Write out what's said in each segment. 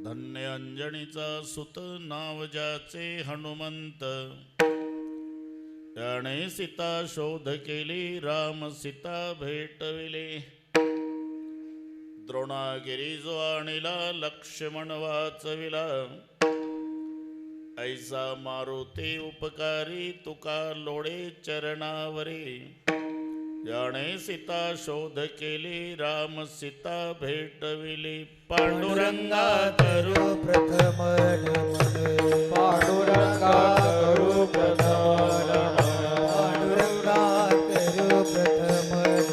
धन्य अंजनीचा सुत नाव ज्याचे हनुमंत, त्याने सीता शोध केली राम सीता भेटविले. द्रोणागिरी जो आणिला लक्ष्मण वाचविला, ऐसा मारुती उपकारी तुका लोळे चरणावरी. याने सीता शोध केली राम सीता भेटविली. पांडुरंगा करू प्रथम नमन पांडुरंगा करू प्रथम नमन पांडुरंगा करू प्रथम नमन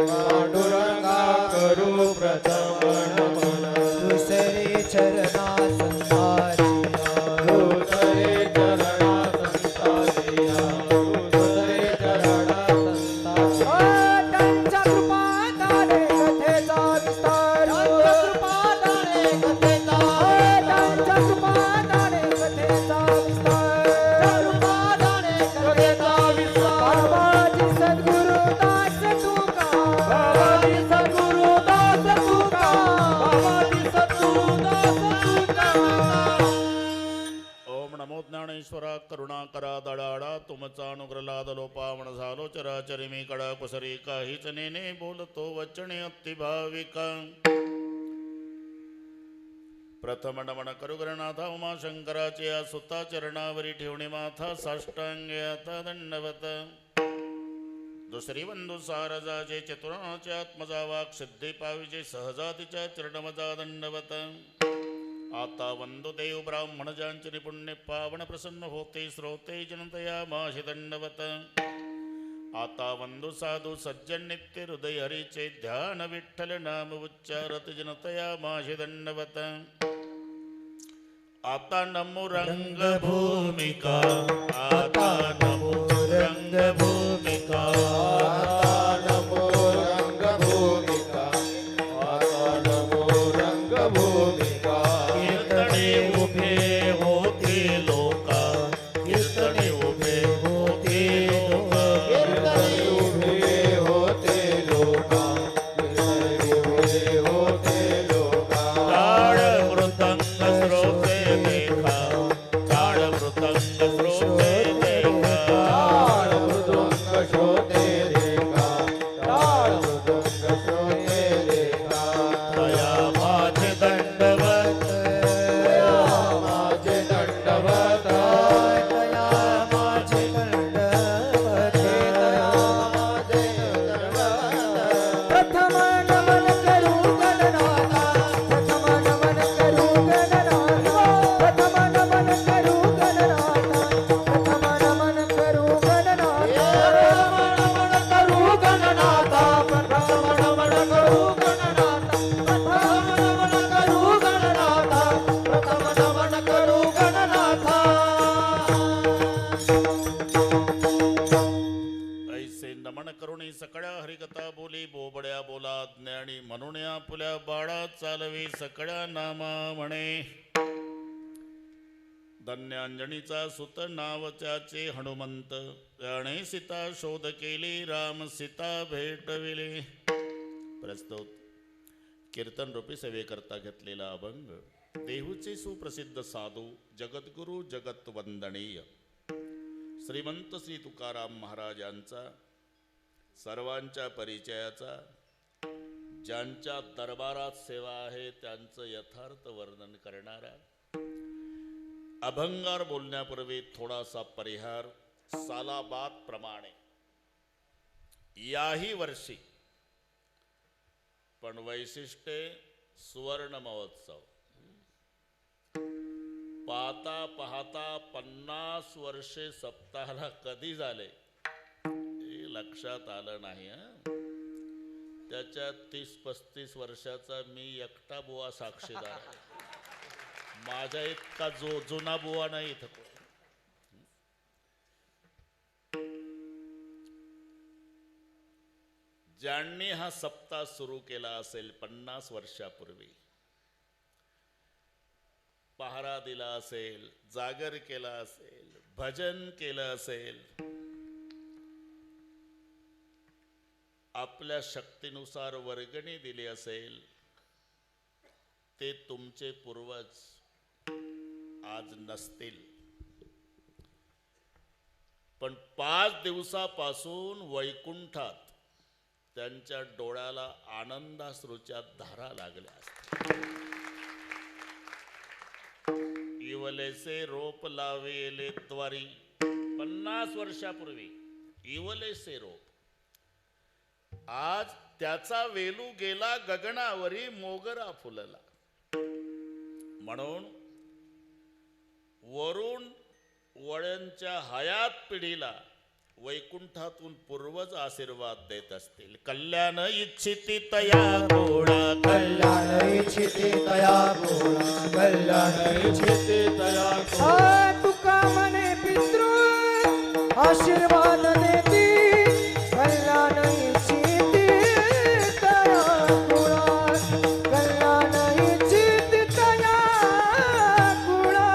पांडुरंगा करू प्रथम नमन दुसरे चरणा संताजिया दुसरे चरणा संताजिया दुसरे चरणा संताजिया त्यांच्या कृपादाने कथेचा विस्तार त्यांच्या कृपादाने कथेचा विस्तार बाबाजी सद्गुरु दास तुका बाबाजी सद्गुरु दास तुका बाबाजी सद्गुरु दास तुका. ओम नमो ज्ञानेश्वरा करुणाकरा दडाडा तुमचा अनुग्रह लादलो पावन झालो चराचरी मी कडा कुसरी काहीच नेने बोलतो वचने अति भाविका. प्रथम नमन करुगरनाथा उमाशंकराचे या सुता चरणावरी ठेवणे माथा साष्टांगे आता दंडवत. दुसरी बंधू सारजाचे चतुराचे आत्मजा वाक सिद्धी पाविजे सहजातीच्या चरणमजा दंडवत. आता वंदू देव ब्राह्मण ज्यांचे निपुण्य पावन प्रसन्न होते श्रोते जनतया माशी दंडवत. आता वंदू साधू सज्जन नित्य हृदय हरीचे ध्यान विठ्ठल नाम उच्चारत जनतया माशी दंडवत. आता नमो रंग भूमिका आता नमो रंग भूमिका आता नमो रंगभूमिका आता नमो रंगभूमिका. कीर्तने उभे होते लोका कीर्तने उभे होते लोका. कीर्तने उभे होते लोका कीर्तने उभे होते लोका. टाळ मृदंग श्रोते देखा टाळ मृदंग श्रोते देखा. टाळ मृदुंग श्रोते देखा टाळ मृदुंग श्रोते देखा. तया माझे दंडवत दया माझे दंडवत दया माझे दंडवत दया माझे दंडवत. प्रथम नमन करू गणनाथा प्रथम नमन करू गणनाथा प्रथम नमन करू गणनाथा प्रथम नमन करू गणनाथा नमन करू गणनाथा प्रथम नमन करू गणनाथा प्रथम नमन करू गणनाथा प्रथम नमन करू गणनाथा. ऐसे नमन करुणी सकळ्या हरिकथा बोली बोबड्या बोला ज्ञानी म्हणून आपुल्या बाळा चालवी सकळ्या नामा म्हणे. धन्य अंजनीचा सुत नाव त्याचे हनुमंत, त्याने सीता शोध केली राम सीता भेटविले. प्रस्तुत कीर्तन रूपी सेवेकरता घेतलेला अभंग. देहूचे सुप्रसिद्ध साधू जगद्गुरु जगत वंदनीय श्रीमंत श्री तुकाराम महाराजांचा सर्वांच्या परिचयाचा, ज्यांच्या दरबारात सेवा आहे त्यांचं यथार्थ वर्णन करणारा अभंगार बोलण्यापूर्वी थोडासा परिहार. सालाबाद प्रमाणे याही वर्षी पण वैशिष्ट्ये सुवर्ण महोत्सव. पाहता पाहता 50 वर्षे सप्ताहाला कधी झाले हे लक्षात आलं नाही. त्याच्या 30-35 वर्षाचा मी एकटा बुवा साक्षीदार आहे. माझ्या इतका जुना बुवा नाही इथं कोण. ज्यांनी हा सप्ताह सुरू केला असेल 50 वर्षापूर्वी, पहारा दिला असेल, जागर केला असेल, भजन केलं असेल, आपल्या शक्तीनुसार वर्गणी दिली असेल, ते तुमचे पूर्वज आज नसतील, पण 5 दिवसापासून वैकुंठात त्यांच्या डोळ्याला आनंदाश्रूच्या धारा लागल्या असतील. इवलेसे रोप लावेले द्वारी, 50 वर्षापूर्वी इवलेसे रोप, आज त्याचा वेलू गेला गगनावरी, मोगरा फुलला. म्हणून वरून वळ्यांच्या हयात पिढीला वैकुंठातून पूर्वज आशीर्वाद देत असतील. कल्याण इच्छिती तया गोळा, कल्याण इच्छिते तया गोळा, कल्याण इच्छिते तया गोळा. आ तुका म्हणे पितृ आशीर्वाद देती, कल्याण इच्छिती तया कुळा, कल्याण इच्छिती तया कुळा.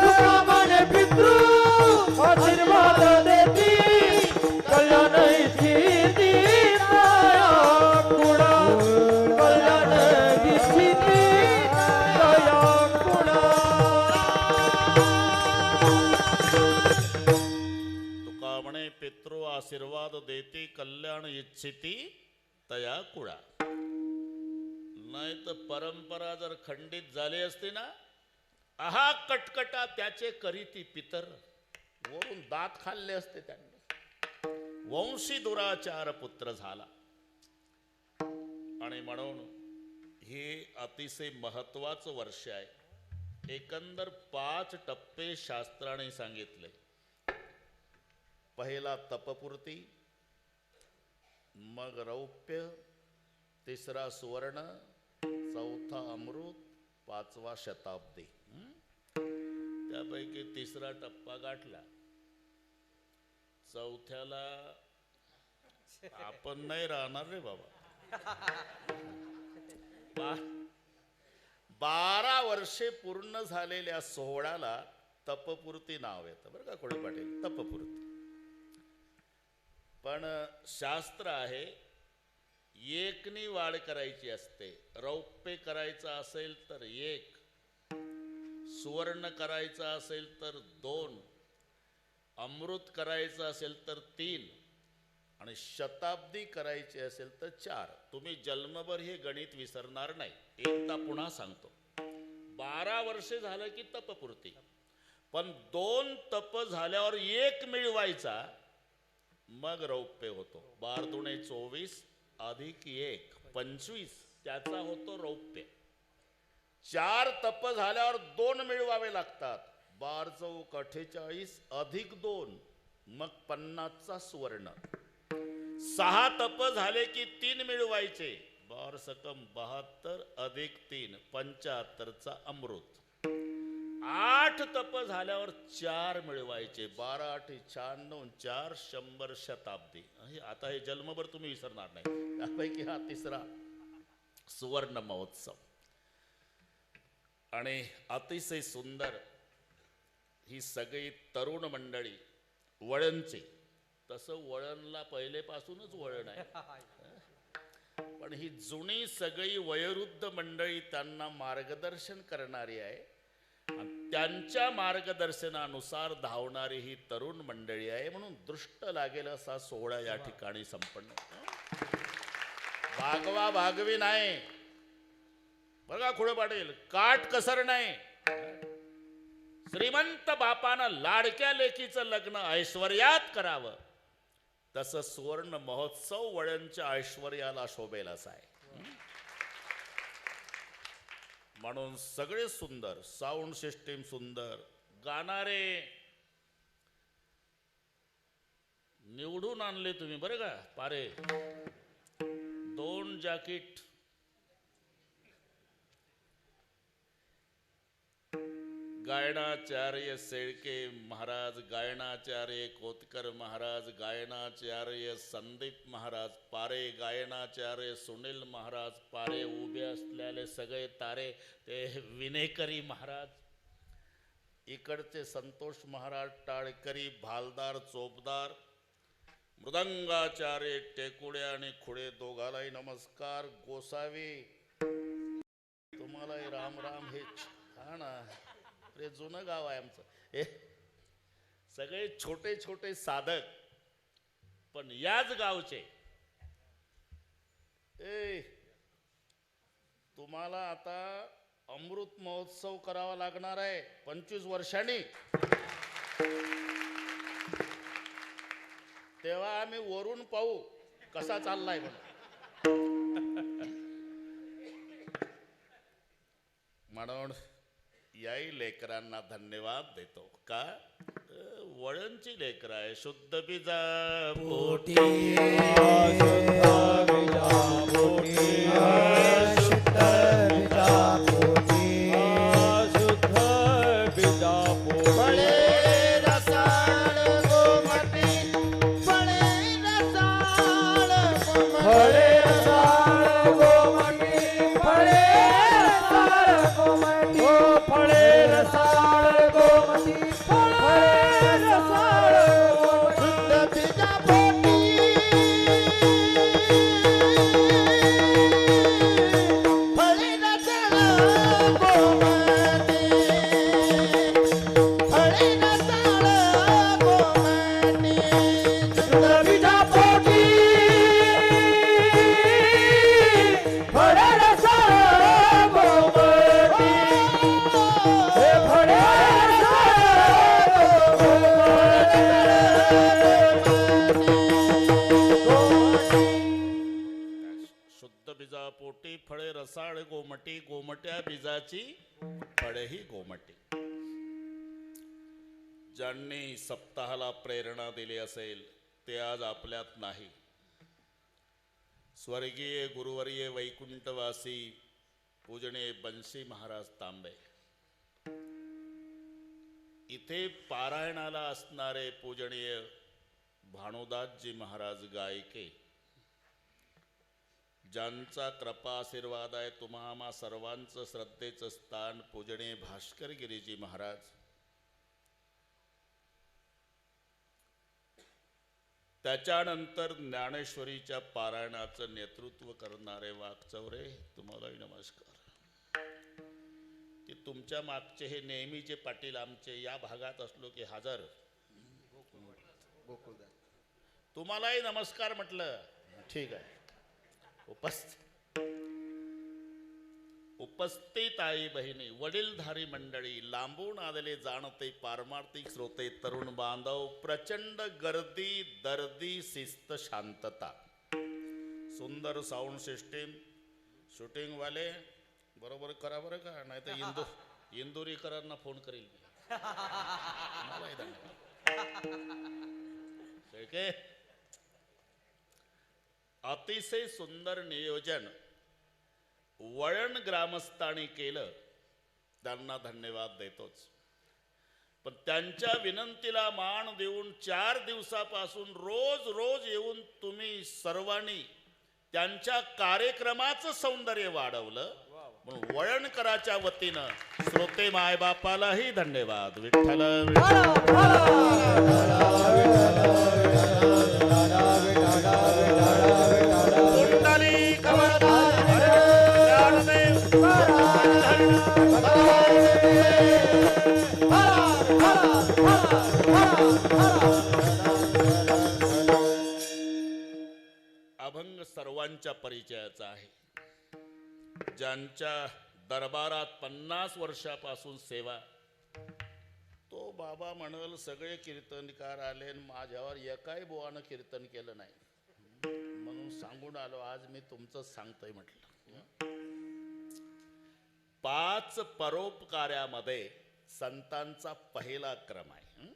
तुका म्हणे पितृ आशीर्वाद देती, कल्याण इच्छिती तया कुळा, कल्याण इच्छिती तया कुळा. तुका म्हणे पितृ आशीर्वाद देती, कल्याण इच्छिती तया कुळा. नाही तर परंपरा जर खंडित झाली असती ना, आहा कटकटा त्याचे करीती पितर, वरून दात खाल्ले असते त्यांनी. वंशी दुराचार पुत्र झाला. आणि म्हणून हे अतिशय महत्वाचं वर्ष आहे. एकंदर 5 टप्पे शास्त्राने सांगितले. पहिला तपपूर्ती, मग रौप्य, तिसरा सुवर्ण, चौथा अमृत, 5वा शताब्दी. त्यापैकी तिसरा टप्पा गाठला. चौथ्याला आपण नाही राहणार रे बाबा. 12 वर्षे पूर्ण झालेल्या सोहळ्याला तपपूर्ती नाव येतं बरं का खोडे पाटील, तपपूर्ती. पण शास्त्र आहे, एकनी वाढ करायची असते. रौप्य करायचं असेल तर 1, सुवर्ण करायचं असेल तर 2, अमृत करायचं असेल तर 3 आणि शताब्दी करायची असेल तर 4. तुम्ही जन्मभर हे गणित विसरणार नाही. एकदा पुन्हा सांगतो. 12 वर्षे झालं की तपपूर्ती, पण 2 तप झाल्यावर 1 मिळवायचा, मग रौप्य होतो. 12 दुणे 24 अधिक 1 25, त्याचा होतो रौप्य. 4 तप झाल्यावर 2 मिळवावे लागतात. 12 चौक 48 अधिक 2, मग 50चा सुवर्ण. 6 तप झाले की 3 मिळवायचे. 12 सकम 72 अधिक 3 75चा अमृत. 8 तप झाल्यावर 4 मिळवायचे. 12 8 96 4 100 शताब्दी. आता हे जन्मभर तुम्ही विसरणार नाही. त्यापैकी हा तिसरा सुवर्ण महोत्सव. आणि अतिशय सुंदर ही सगळी तरुण मंडळी वळणची. तसं वळणला पहिलेपासूनच वळण आहे, पण ही जुनी सगळी वयोवृद्ध मंडळी त्यांना मार्गदर्शन करणारी आहे. आणि त्यांच्या मार्गदर्शनानुसार धावणारी ही तरुण मंडळी आहे. म्हणून दृष्ट लागेल असा सोहळा या ठिकाणी संपन्न होतो. भागवा भागवी नाही बघा खुडे पाटील, काट कसर नाही. श्रीमंत बापानं लाडक्या लेकीचं लग्न ऐश्वर्यात करावं, तसं सुवर्ण महोत्सव वळणच्या ऐश्वर्याला शोभेल असा आहे. म्हणून सगळे सुंदर, साऊंड सिस्टीम सुंदर, गाणारे निवडून आणले तुम्ही बरं का. पारे 2 जॅकेट, गायनाचार्य शेळके महाराज, गायनाचार्य कोतकर महाराज, गायनाचार्य संदीप महाराज पारे, गायनाचार्य सुनील महाराज पारे, उभे असलेले सगळे तारे ते विनेकरी महाराज, इकडचे संतोष महाराज टाळकरी, भालदार चोपदार, मृदंगाचार्य टेकुडे आणि खुडे दोघालाही नमस्कार. गोसावी तुम्हालाही राम राम हे हा ना रे जुनं गाव आहे आमचं हे सगळे छोटे छोटे साधक पण याच गावचे ए तुम्हाला आता अमृत महोत्सव करावा लागणार आहे 25 वर्षांनी तेव्हा आम्ही वरून पाहू कसा चाललाय म्हणून याही लेकरांना धन्यवाद देतो का वळणची लेकर आहे शुद्ध बीजा पोटी पोटी फळे रसाळ गोमटी गोमट्या बीजाची फळेही गोमटी ज्यांनी सप्ताहाला प्रेरणा दिली असेल ते आज आपल्यात नाही स्वर्गीय गुरुवर्य वैकुंठवासी पूजनीय बंसी महाराज तांबे इथे पारायणाला असणारे पूजनीय भानुदासजी महाराज गायके ज्यांचा कृपा आशीर्वाद आहे तुम्हा आम्हा सर्वांचं श्रद्धेचं स्थान पूजनीय भास्कर गिरीजी महाराज त्याच्यानंतर ज्ञानेश्वरीच्या पारायणाचं नेतृत्व करणारे वाकचौरे तुम्हालाही नमस्कार की तुमच्या मागचे हे नेहमीचे पाटील आमचे या भागात असलो की हजर तुम्हालाही नमस्कार म्हटलं ठीक आहे उपस्थित आई बहिणी वडीलधारी मंडळी लांबून आलेले जाणते पारमार्थिक श्रोते तरुण बांधव प्रचंड गर्दी दर्दी शिस्त शांतता सुंदर साऊंड सिस्टीम शूटिंग वाले बरोबर करा बरं का नाही तर इंदोरीकरांना फोन करील मी अतिशय सुंदर नियोजन वळण ग्रामस्थांनी केलं त्यांना धन्यवाद देतोच पण त्यांच्या विनंतीला मान देऊन 4 दिवसापासून रोज रोज येऊन तुम्ही सर्वांनी त्यांच्या कार्यक्रमाचं सौंदर्य वाढवलं म्हणून वळणकराच्या वतीनं श्रोते मायबापालाही धन्यवाद विठ्ठल अभंग सर्वांच्या परिचयाचा आहे ज्यांच्या दरबारात 50 वर्षापासून सेवा तो बाबा म्हणल सगळे कीर्तनकार आले माझ्यावर एकाही बुवानं कीर्तन केलं नाही म्हणून सांगून आलो आज मी तुमचं सांगतोय म्हटलं 5 परोपकार्यामध्ये संतांचा पहिला क्रम आहे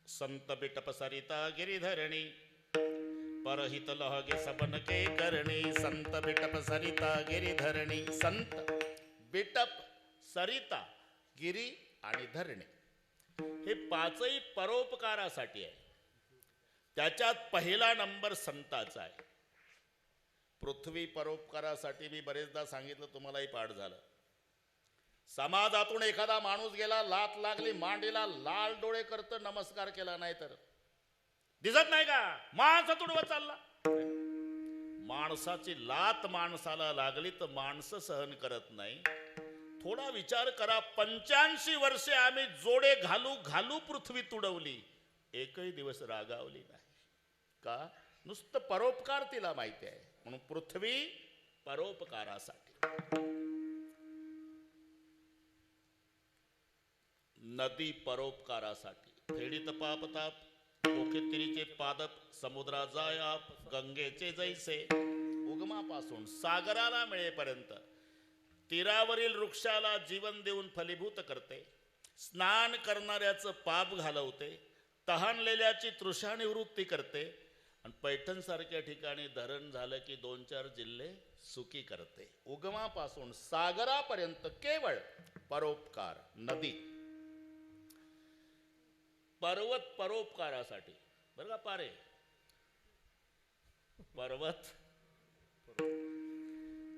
संत बिटप सरिता गिरिधरणी परहित लहगे सबन के करणी संत बिटप सरिता गिरिधरणी संत बिटप सरिता गिरी आणि धरणी हे 5ही परोपकारासाठी आहे त्याच्यात पहिला नंबर संताचा आहे पृथ्वी परोपकारासाठी मी बरेचदा सांगितलं तुम्हालाही पाठ झालं समाजातून एखादा माणूस गेला लात लागली मांडीला लाल डोळे करत नमस्कार केला नाही तर दिसत नाही का माणसा तुडवत चालला माणसाची लात माणसाला लागली तर माणसं सहन करत नाही थोडा विचार करा, 85 वर्षे आम्ही जोडे घालू घालू पृथ्वी तुडवली, एकही दिवस रागावली नाही. का? नुसतं परोपकार तिला माहिती आहे. म्हणून पृथ्वी परोपकारासाठी, नदी परोपकारासाठी. फेडीत पापताप ओखेतिरीचे पादप, समुद्रा जाय आप, गंगेचे जैसे. उगमापासून सागराला मिळेपर्यंत तीरावरील वृक्षाला जीवन देऊन फलीभूत करते, स्नान करणाऱ्याचं पाप घालवते, तहानलेल्याची तृषा निवृत्ती करते, आणि पैठणसारख्या ठिकाणी धरण झालं की 2-4 जिल्हे सुखी करते. उगमापासून सागरापर्यंत केवळ परोपकार. नदी, पर्वत परोपकारासाठी. बरं का पारे, पर्वत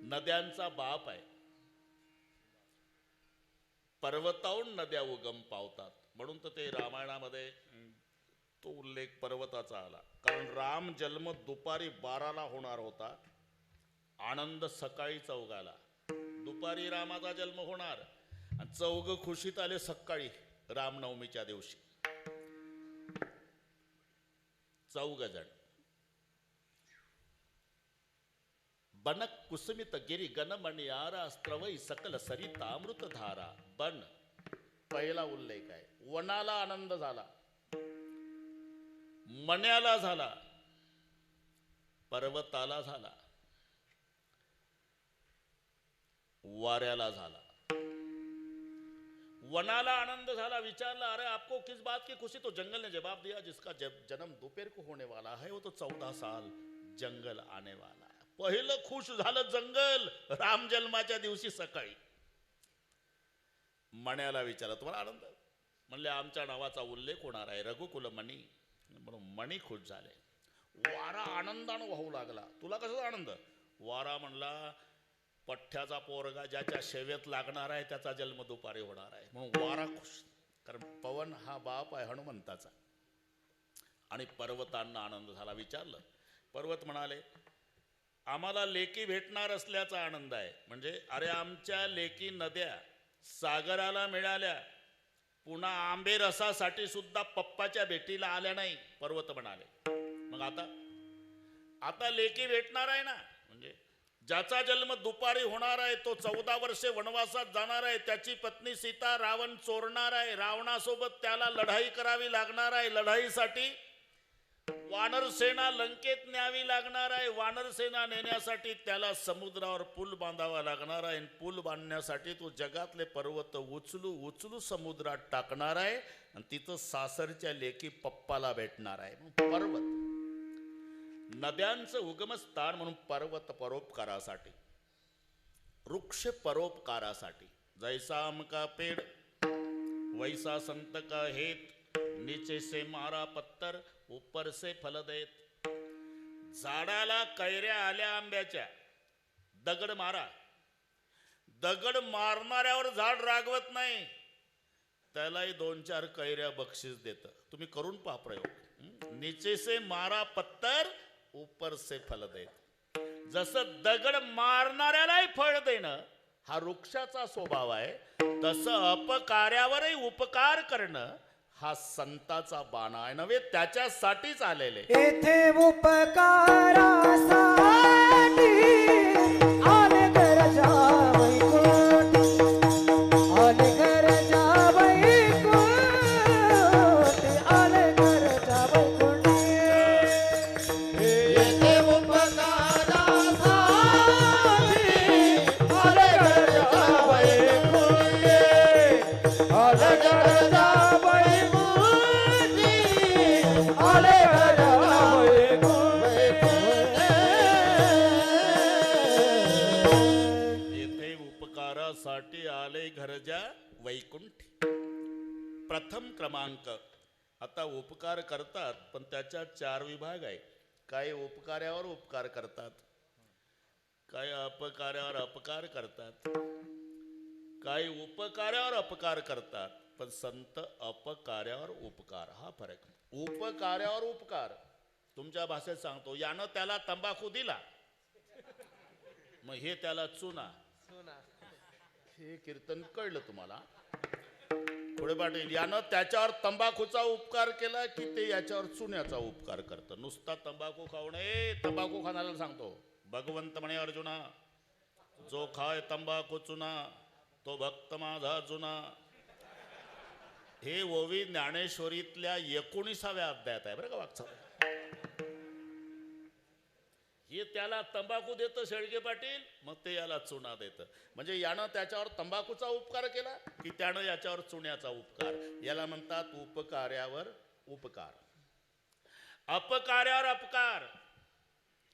नद्यांचा बाप आहे. पर्वताहून नद्या उगम पावतात, म्हणून तर ते रामायणामध्ये तो उल्लेख पर्वताचा आला. कारण राम जन्म दुपारी 12ला होणार होता, आनंद सकाळी 4ला. दुपारी रामाचा जन्म होणार आणि 4 खुशीत आले सकाळी रामनवमीच्या दिवशी. 4 जण. बनक कुसुमित गिरी गणमणियारा, स्त्रवई सकल सरिता अमृतधारा. बन पहिला उल्लेख आहे. वनाला आनंद झाला, मण्याला झाला, पर्वताला झाला, वाऱ्याला झाला. वनाला आनंद झाला. विचारला, अरे आपको किस बात की खुशी? तो जंगल ने जवाब दिया, जिसका जन्म दोपहर को होने वाला है वो तो 14 साल जंगल आने वाला है. पहिलं खुश झालं जंगल राम जन्माच्या दिवशी सकाळी. मण्याला विचारला, तुम्हाला आनंद? म्हणले, आमच्या नावाचा उल्लेख होणार आहे, रघुकुल मणी. म्हणून मणी खुश झाले. वारा आनंदानं वाहू लागला. तुला कसा आनंद? वारा म्हणला, पठ्ठ्याचा पोरगा ज्याच्या शेवेत लागणार आहे त्याचा जन्म दुपारी होणार आहे. म्हणून वारा खुश, कारण पवन हा बाप आहे हनुमंताचा. आणि पर्वतांना आनंद झाला. विचारलं, पर्वत म्हणाले, आम्हाला लेकी भेटणार असल्याचा आनंद आहे. म्हणजे अरे आमच्या लेकी नद्या सागराला मिळाल्या, पुन्हा आंबे रसासाठी सुद्धा पप्पाच्या भेटीला आल्या नाही. पर्वत म्हणाले, मग आता लेकी भेटणार आहे ना. म्हणजे ज्याचा जन्म दुपारी होणार आहे तो 14 वर्षे वनवासात जाणार आहे. त्याची पत्नी सीता रावण चोरणार आहे. रावणासोबत त्याला लढाई करावी लागणार आहे. लढाईसाठी वानरसेना लंकेत न्यावी लागणार आहे. वानरसेना नेण्यासाठी त्याला समुद्रावर पूल बांधावा लागणार आहे. पूल बांधण्यासाठी तो जगातले पर्वत उचलू उचलू समुद्रात टाकणार आहे आणि तिथं सासरच्या लेकी पप्पाला भेटणार आहे. पर्वत नद्यांचं उगमस्थान म्हणून पर्वत परोपकारासाठी, वृक्ष परोपकारासाठी. जैसा आम का पेड़ वैसा संत का हेत, नीचे से मारा पत्तर ऊपर से फल देत. झाडाला कैऱ्या आल्या आंब्याच्या, दगड मारा. दगड मारणाऱ्यावर झाड रागवत नाही, त्यालाही 2-4 कैऱ्या बक्षीस देतं. तुम्ही करून पहा प्रयोग. नीचे से मारा पत्तर ऊपर से फल देत. जसं दगड मारणाऱ्यालाही फळ देणं हा वृक्षाचा स्वभाव आहे, तसं अपकार्यावरही उपकार करणं हा संताचा बाणा आहे. नव्हे त्याच्यासाठीच आलेले. येथे उपकारासाठी आले गरजा वैकुंठी, आले गरजा वैकुंठी, आले गरजा वैकुंठी. येथे उपकारासाठी आले गरजा वैकुंठी, आले गरजा वैकुंठी, आले गरजा वैकुंठी. येथे उपकारासाठी आले घरजा वैकुंठी. प्रथम क्रमांक. आता उपकार करतात पण त्याच्यात 4 विभाग आहे. काही उपकार्यावर उपकार करतात, काही अपकार्यावर अपकार करतात, काही उपकार्यावर अपकार करतात. पण संत अपकार्यावर उपकार हा फरक. उपकार्यावर उपकार तुमच्या भाषेत सांगतो. यानं त्याला तंबाखू दिला, मग हे त्याला चुना. हे कीर्तन कळलं तुम्हाला? पुढे पाटील, यानं त्याच्यावर तंबाखूचा उपकार केला की ते याच्यावर चुन्याचा उपकार करतं? नुसता तंबाखू खाऊ नये. तंबाखू खाण्याला सांगतो भगवंत म्हणे, अर्जुना जो खाय तंबाखू चुना तो भक्त माझा जुना. हे ओवी ज्ञानेश्वरीतल्या 19व्या अध्यायात आहे बरं का वागचा. हे त्याला तंबाखू देतं शेळके पाटील, मग ते याला चुना देतं. म्हणजे यानं त्याच्यावर तंबाखूचा उपकार केला की त्यानं याच्यावर चुन्याचा उपकार. याला म्हणतात उपकार्यावर उपकार, अपकार्यावर अपकार.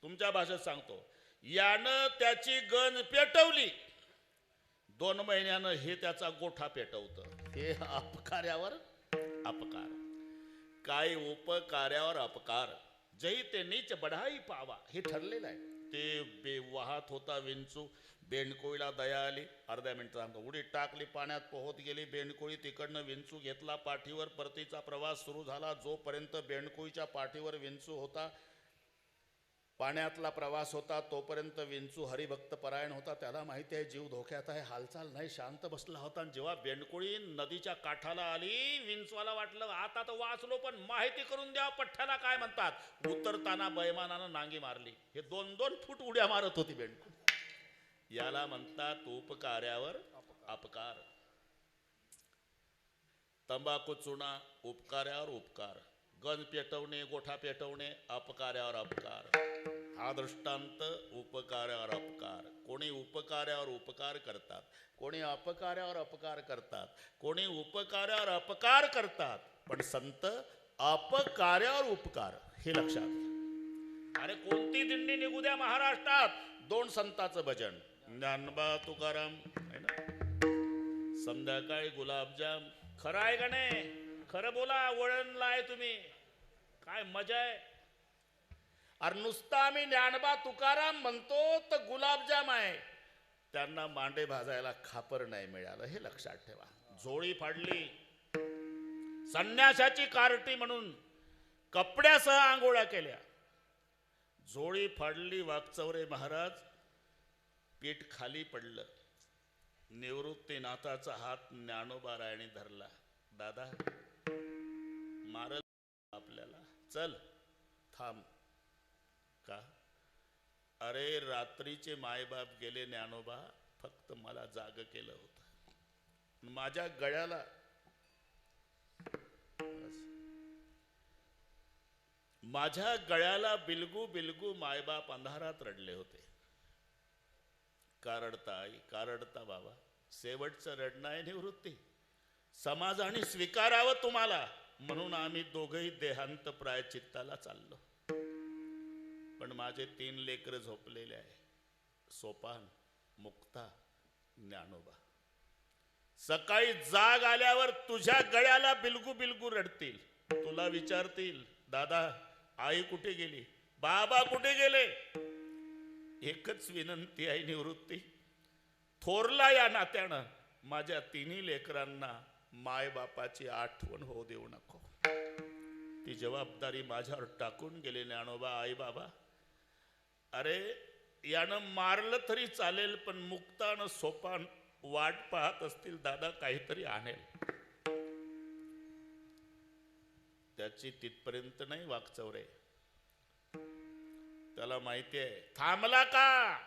तुमच्या भाषेत सांगतो, यानं त्याची गंज पेटवली, 2 महिन्यानं हे त्याचा गोठा पेटवतं. हे अपकार्यावर अपकार. काय उपकार्यावर अपकार. जही ते नीच बढाई पावा, हे ठरलेलं आहे. ते वाहत होता विंचू, बेंडकोळीला दया आली. अर्ध्या मिनिटात सांगतो. उडी टाकली, पाण्यात पोहत गेली बेंडकोळी. तिकडनं विंचू घेतला पाठीवर. परतीचा प्रवास सुरू झाला. जोपर्यंत बेंडकोळीच्या पाठीवर विंचू होता, पाण्यातला प्रवास होता, तोपर्यंत विंचू हरिभक्त परायण होता. त्याला माहिती आहे जीव धोक्यात आहे, हालचाल नाही, शांत बसला होता. जेव्हा बेंडकोळी नदीच्या काठाला आली, विंचवाला वाटलं आता तर वाचलो, पण माहिती करून द्या पठ्ठ्याला काय म्हणतात. उतरताना बैमानानं नांगी मारली. हे 2-2 फूट उड्या मारत होती बेंडकोळी. याला म्हणतात उपकार्यावर अपकार. तंबाखू चुना उपकार्यावर उपकार. गंज पेटवणे, गोठा पेटवणे अपकार्यावर अपकार. हा दृष्टांत उपकार्यावर अपकार. कोणी उपकार्यावर उपकार करतात, कोणी अपकार्यावर अपकार करतात, कोणी उपकार्यावर अपकार करतात, पण संत अपकार्यावर उपकार. हे लक्षात घ्या. अरे कोणती दिंडी निघू द्या महाराष्ट्रात, 2 संतांचं भजन, ज्ञानोबा तुकाराम आहे ना, संध्याकाळी गुलाबजाम. खरं आहे का नाही? खरं बोला, वळणला आहे तुम्ही, काय मजा आहे. अरे नुसता आम्ही ज्ञानोबा तुकाराम म्हणतो तर गुलाबजाम आहे. त्यांना मांडे भाजायला खापर नाही मिळालं, हे लक्षात ठेवा. झोळी फाडली, संन्यासाची कार्टी म्हणून कपड्यासह आंघोळ्या केल्या. झोळी फाडली. वाकचौरे महाराज, पीठ खाली पडलं. निवृत्तीनाथाचा हात ज्ञानोबा रायाने धरला. दादा मारल आपल्याला, चल थांब. का? अरे रात्रीचे मायबाप गेले ज्ञानोबा, फक्त मला जाग केलं होतं. माझ्या गळ्याला बिलगू बिलगू मायबाप अंधारात रडले होते. का रडता आई, का रडता बाबा? शेवटचं रडणं आहे निवृत्ती. समाजाने स्वीकारावं तुम्हाला, म्हणून आम्ही दोघंही देहांत प्रायचित्ताला चाललो. पण माझे 3 लेकरं झोपलेले आहे, सोपान, मुक्ता, ज्ञानोबा. सकाळी जाग आल्यावर तुझ्या गळ्याला बिलगू बिलगू रडतील. तुला विचारतील, दादा आई कुठे गेली, बाबा कुठे गेले? एकच विनंती आहे निवृत्ती, थोरला या नात्यानं माझ्या 3 लेकरांना मायबापाची आठवण होऊ देऊ नको. ती जबाबदारी माझ्यावर टाकून गेले ज्ञानोबा. आई बाबा, अरे यानं मारलं तरी चालेल, पण मुक्तानं सोपान वाट पाहत असतील, दादा काहीतरी आणेल. त्याची तिथपर्यंत नाही वाकचौरे. त्याला माहिती आहे. थांबला का?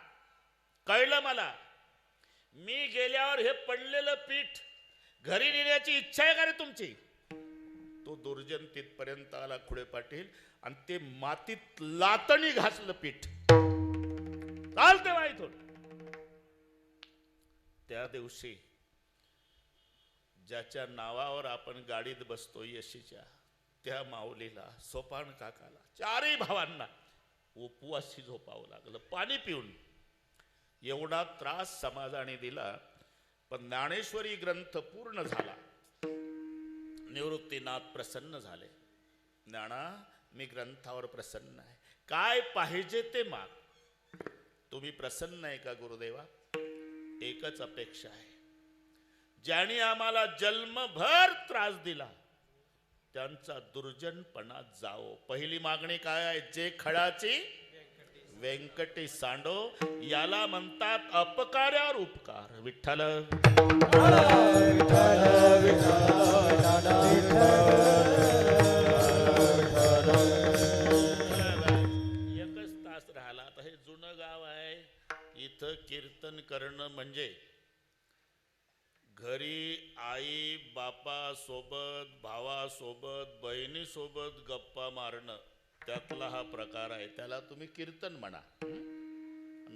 कळलं मला. मी गेल्यावर हे पडलेलं पीठ घरी नेण्याची इच्छा आहे का रे तुमची? तो दुर्जन तिथपर्यंत आला खुडे पाटील, आणि ते मातीत लातणी घासलं पीठ. चालते वा इथून. त्या दिवशी ज्याच्या नावावर आपण गाडीत बसतो यशीच्या, त्या माऊलीला, सोपान काकाला, 4ही भावांना उपवासी झोपावं लागलं पाणी पिऊन. एवढा त्रास समाजाने दिला, पण ज्ञानेश्वरी ग्रंथ पूर्ण झाला. निवृत्तीनाथ प्रसन्न झाले. ज्ञाना, मी ग्रंथावर प्रसन्न आहे, काय पाहिजे ते माग. तुम्ही प्रसन्न आहे का गुरुदेवा? एकच अपेक्षा आहे, ज्याने आम्हाला जन्मभर त्रास दिला त्यांचा दुर्जनपणा जाओ. पहिली मागणी काय आहे? जे खडाची व्यंकटी सांडो याला म्हणतात अपकार्यावर उपकार. विठ्ठल एकच तास राहिला. आता हे जुनं गाव आहे, इथं कीर्तन करणं म्हणजे घरी आई बापा सोबत, भावा सोबत, बहिणी सोबत गप्पा मारणं, त्यातला हा प्रकार आहे. त्याला तुम्ही कीर्तन म्हणा.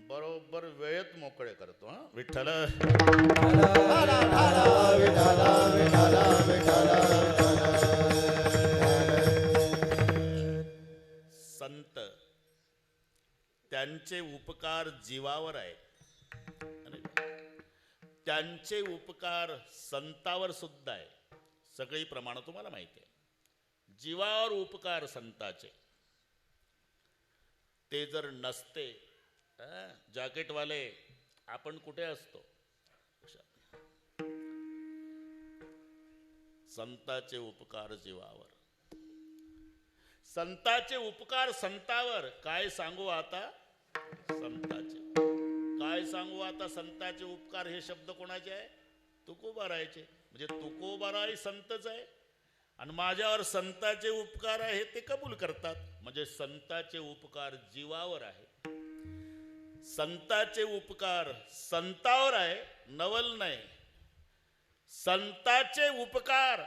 बरोबर वेळेत मोकळे करतो. हा विठ्ठल संत त्यांचे उपकार जीवावर आहे, त्यांचे उपकार संतावर सुद्धा आहे. सगळी प्रमाण तुम्हाला माहिती आहे. जीवावर उपकार संताचे. ते जर नसते, जॅकेटवाले आपण कुठे असतो? संताचे उपकार जीवावर, संताचे उपकार संतावर. काय सांगू आता संताचे, काय सांगू आता संताचे उपकार. हे शब्द कोणाचे आहे? तुकोबारायचे. म्हणजे तुकोबाराय संतच आहे आणि माझ्यावर संताचे उपकार आहे ते कबूल करतात. म्हणजे संताचे उपकार जीवावर आहे, संताचे उपकार संतावर आहे, नवल नाही. संताचे उपकार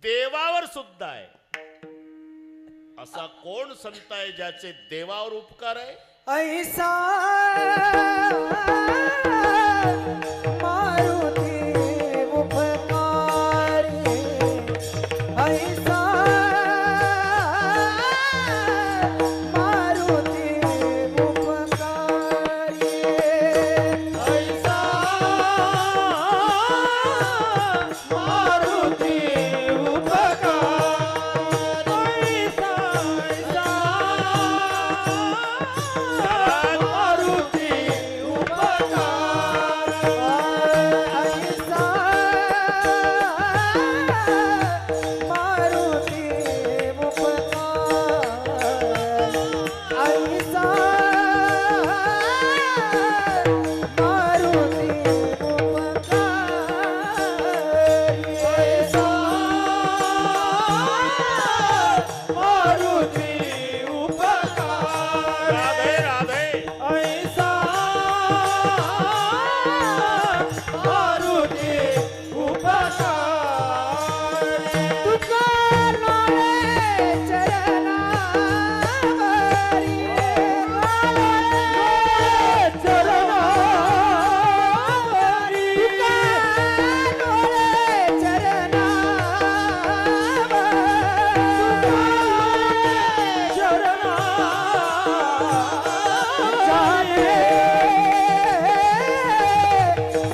देवावर सुद्धा आहे. असा कोण संत आहे ज्याचे देवावर उपकार आहे? ऐसा मारुती उपकारी, ऐसा मारुती उपकारी, ऐसा मारुती उपकार, ऐसा मारुती उपकार, ऐसा मारुती उपकार, ऐसा मारुती उपकारी, ऐसा मारुती उपकार, राधे राधे. ऐसा मारुती उपकार, तुकारामे चरणावरी, चरणावरी, तुकारामे चरणावरी,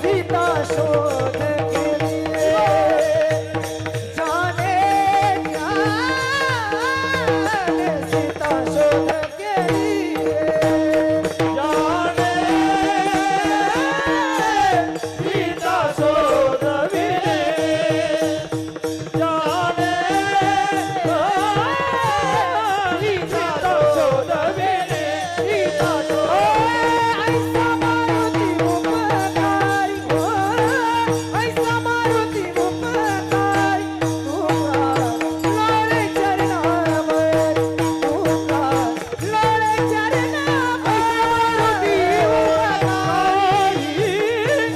सीता शोध के लिए जाने ज्ञान, सीता शोध के लिए जाने सीता शोधविने, जाने सीता शोधविने, सीता ऐसा मारुती उपकारी, ऐसा मारुती उपकारी, तुका लोळे चरणावर, तुका लोळे चरणावर,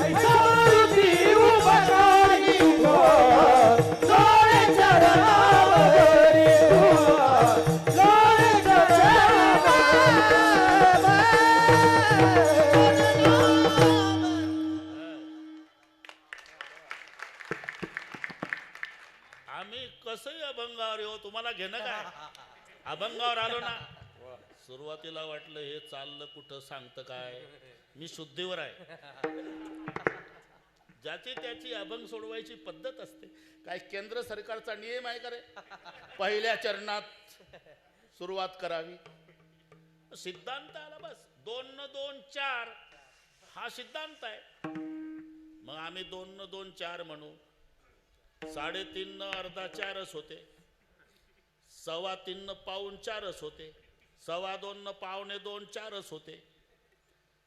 ऐसा मारुती उपकारी, लोळे चरणावरी, लोळे आम्ही कसंही अभंगावर येऊ, तुम्हाला घेणं काय? अभंगावर आलो ना. सुरुवातीला वाटलं हे चाललं कुठं, सांगतं काय. मी शुद्धीवर आहे. ज्याची त्याची अभंग सोडवायची पद्धत असते. काय केंद्र सरकारचा नियम आहे का रे? पहिल्या चरणात सुरुवात करावी. सिद्धांत आला बस. 2 न 2 4 हा सिद्धांत आहे. मग आम्ही 2 न 2 4 म्हणू. 3.5 न अर्धा 4च होते. 3.25 न पाऊण 4च होते. 2:15 न 2:45 4च होते.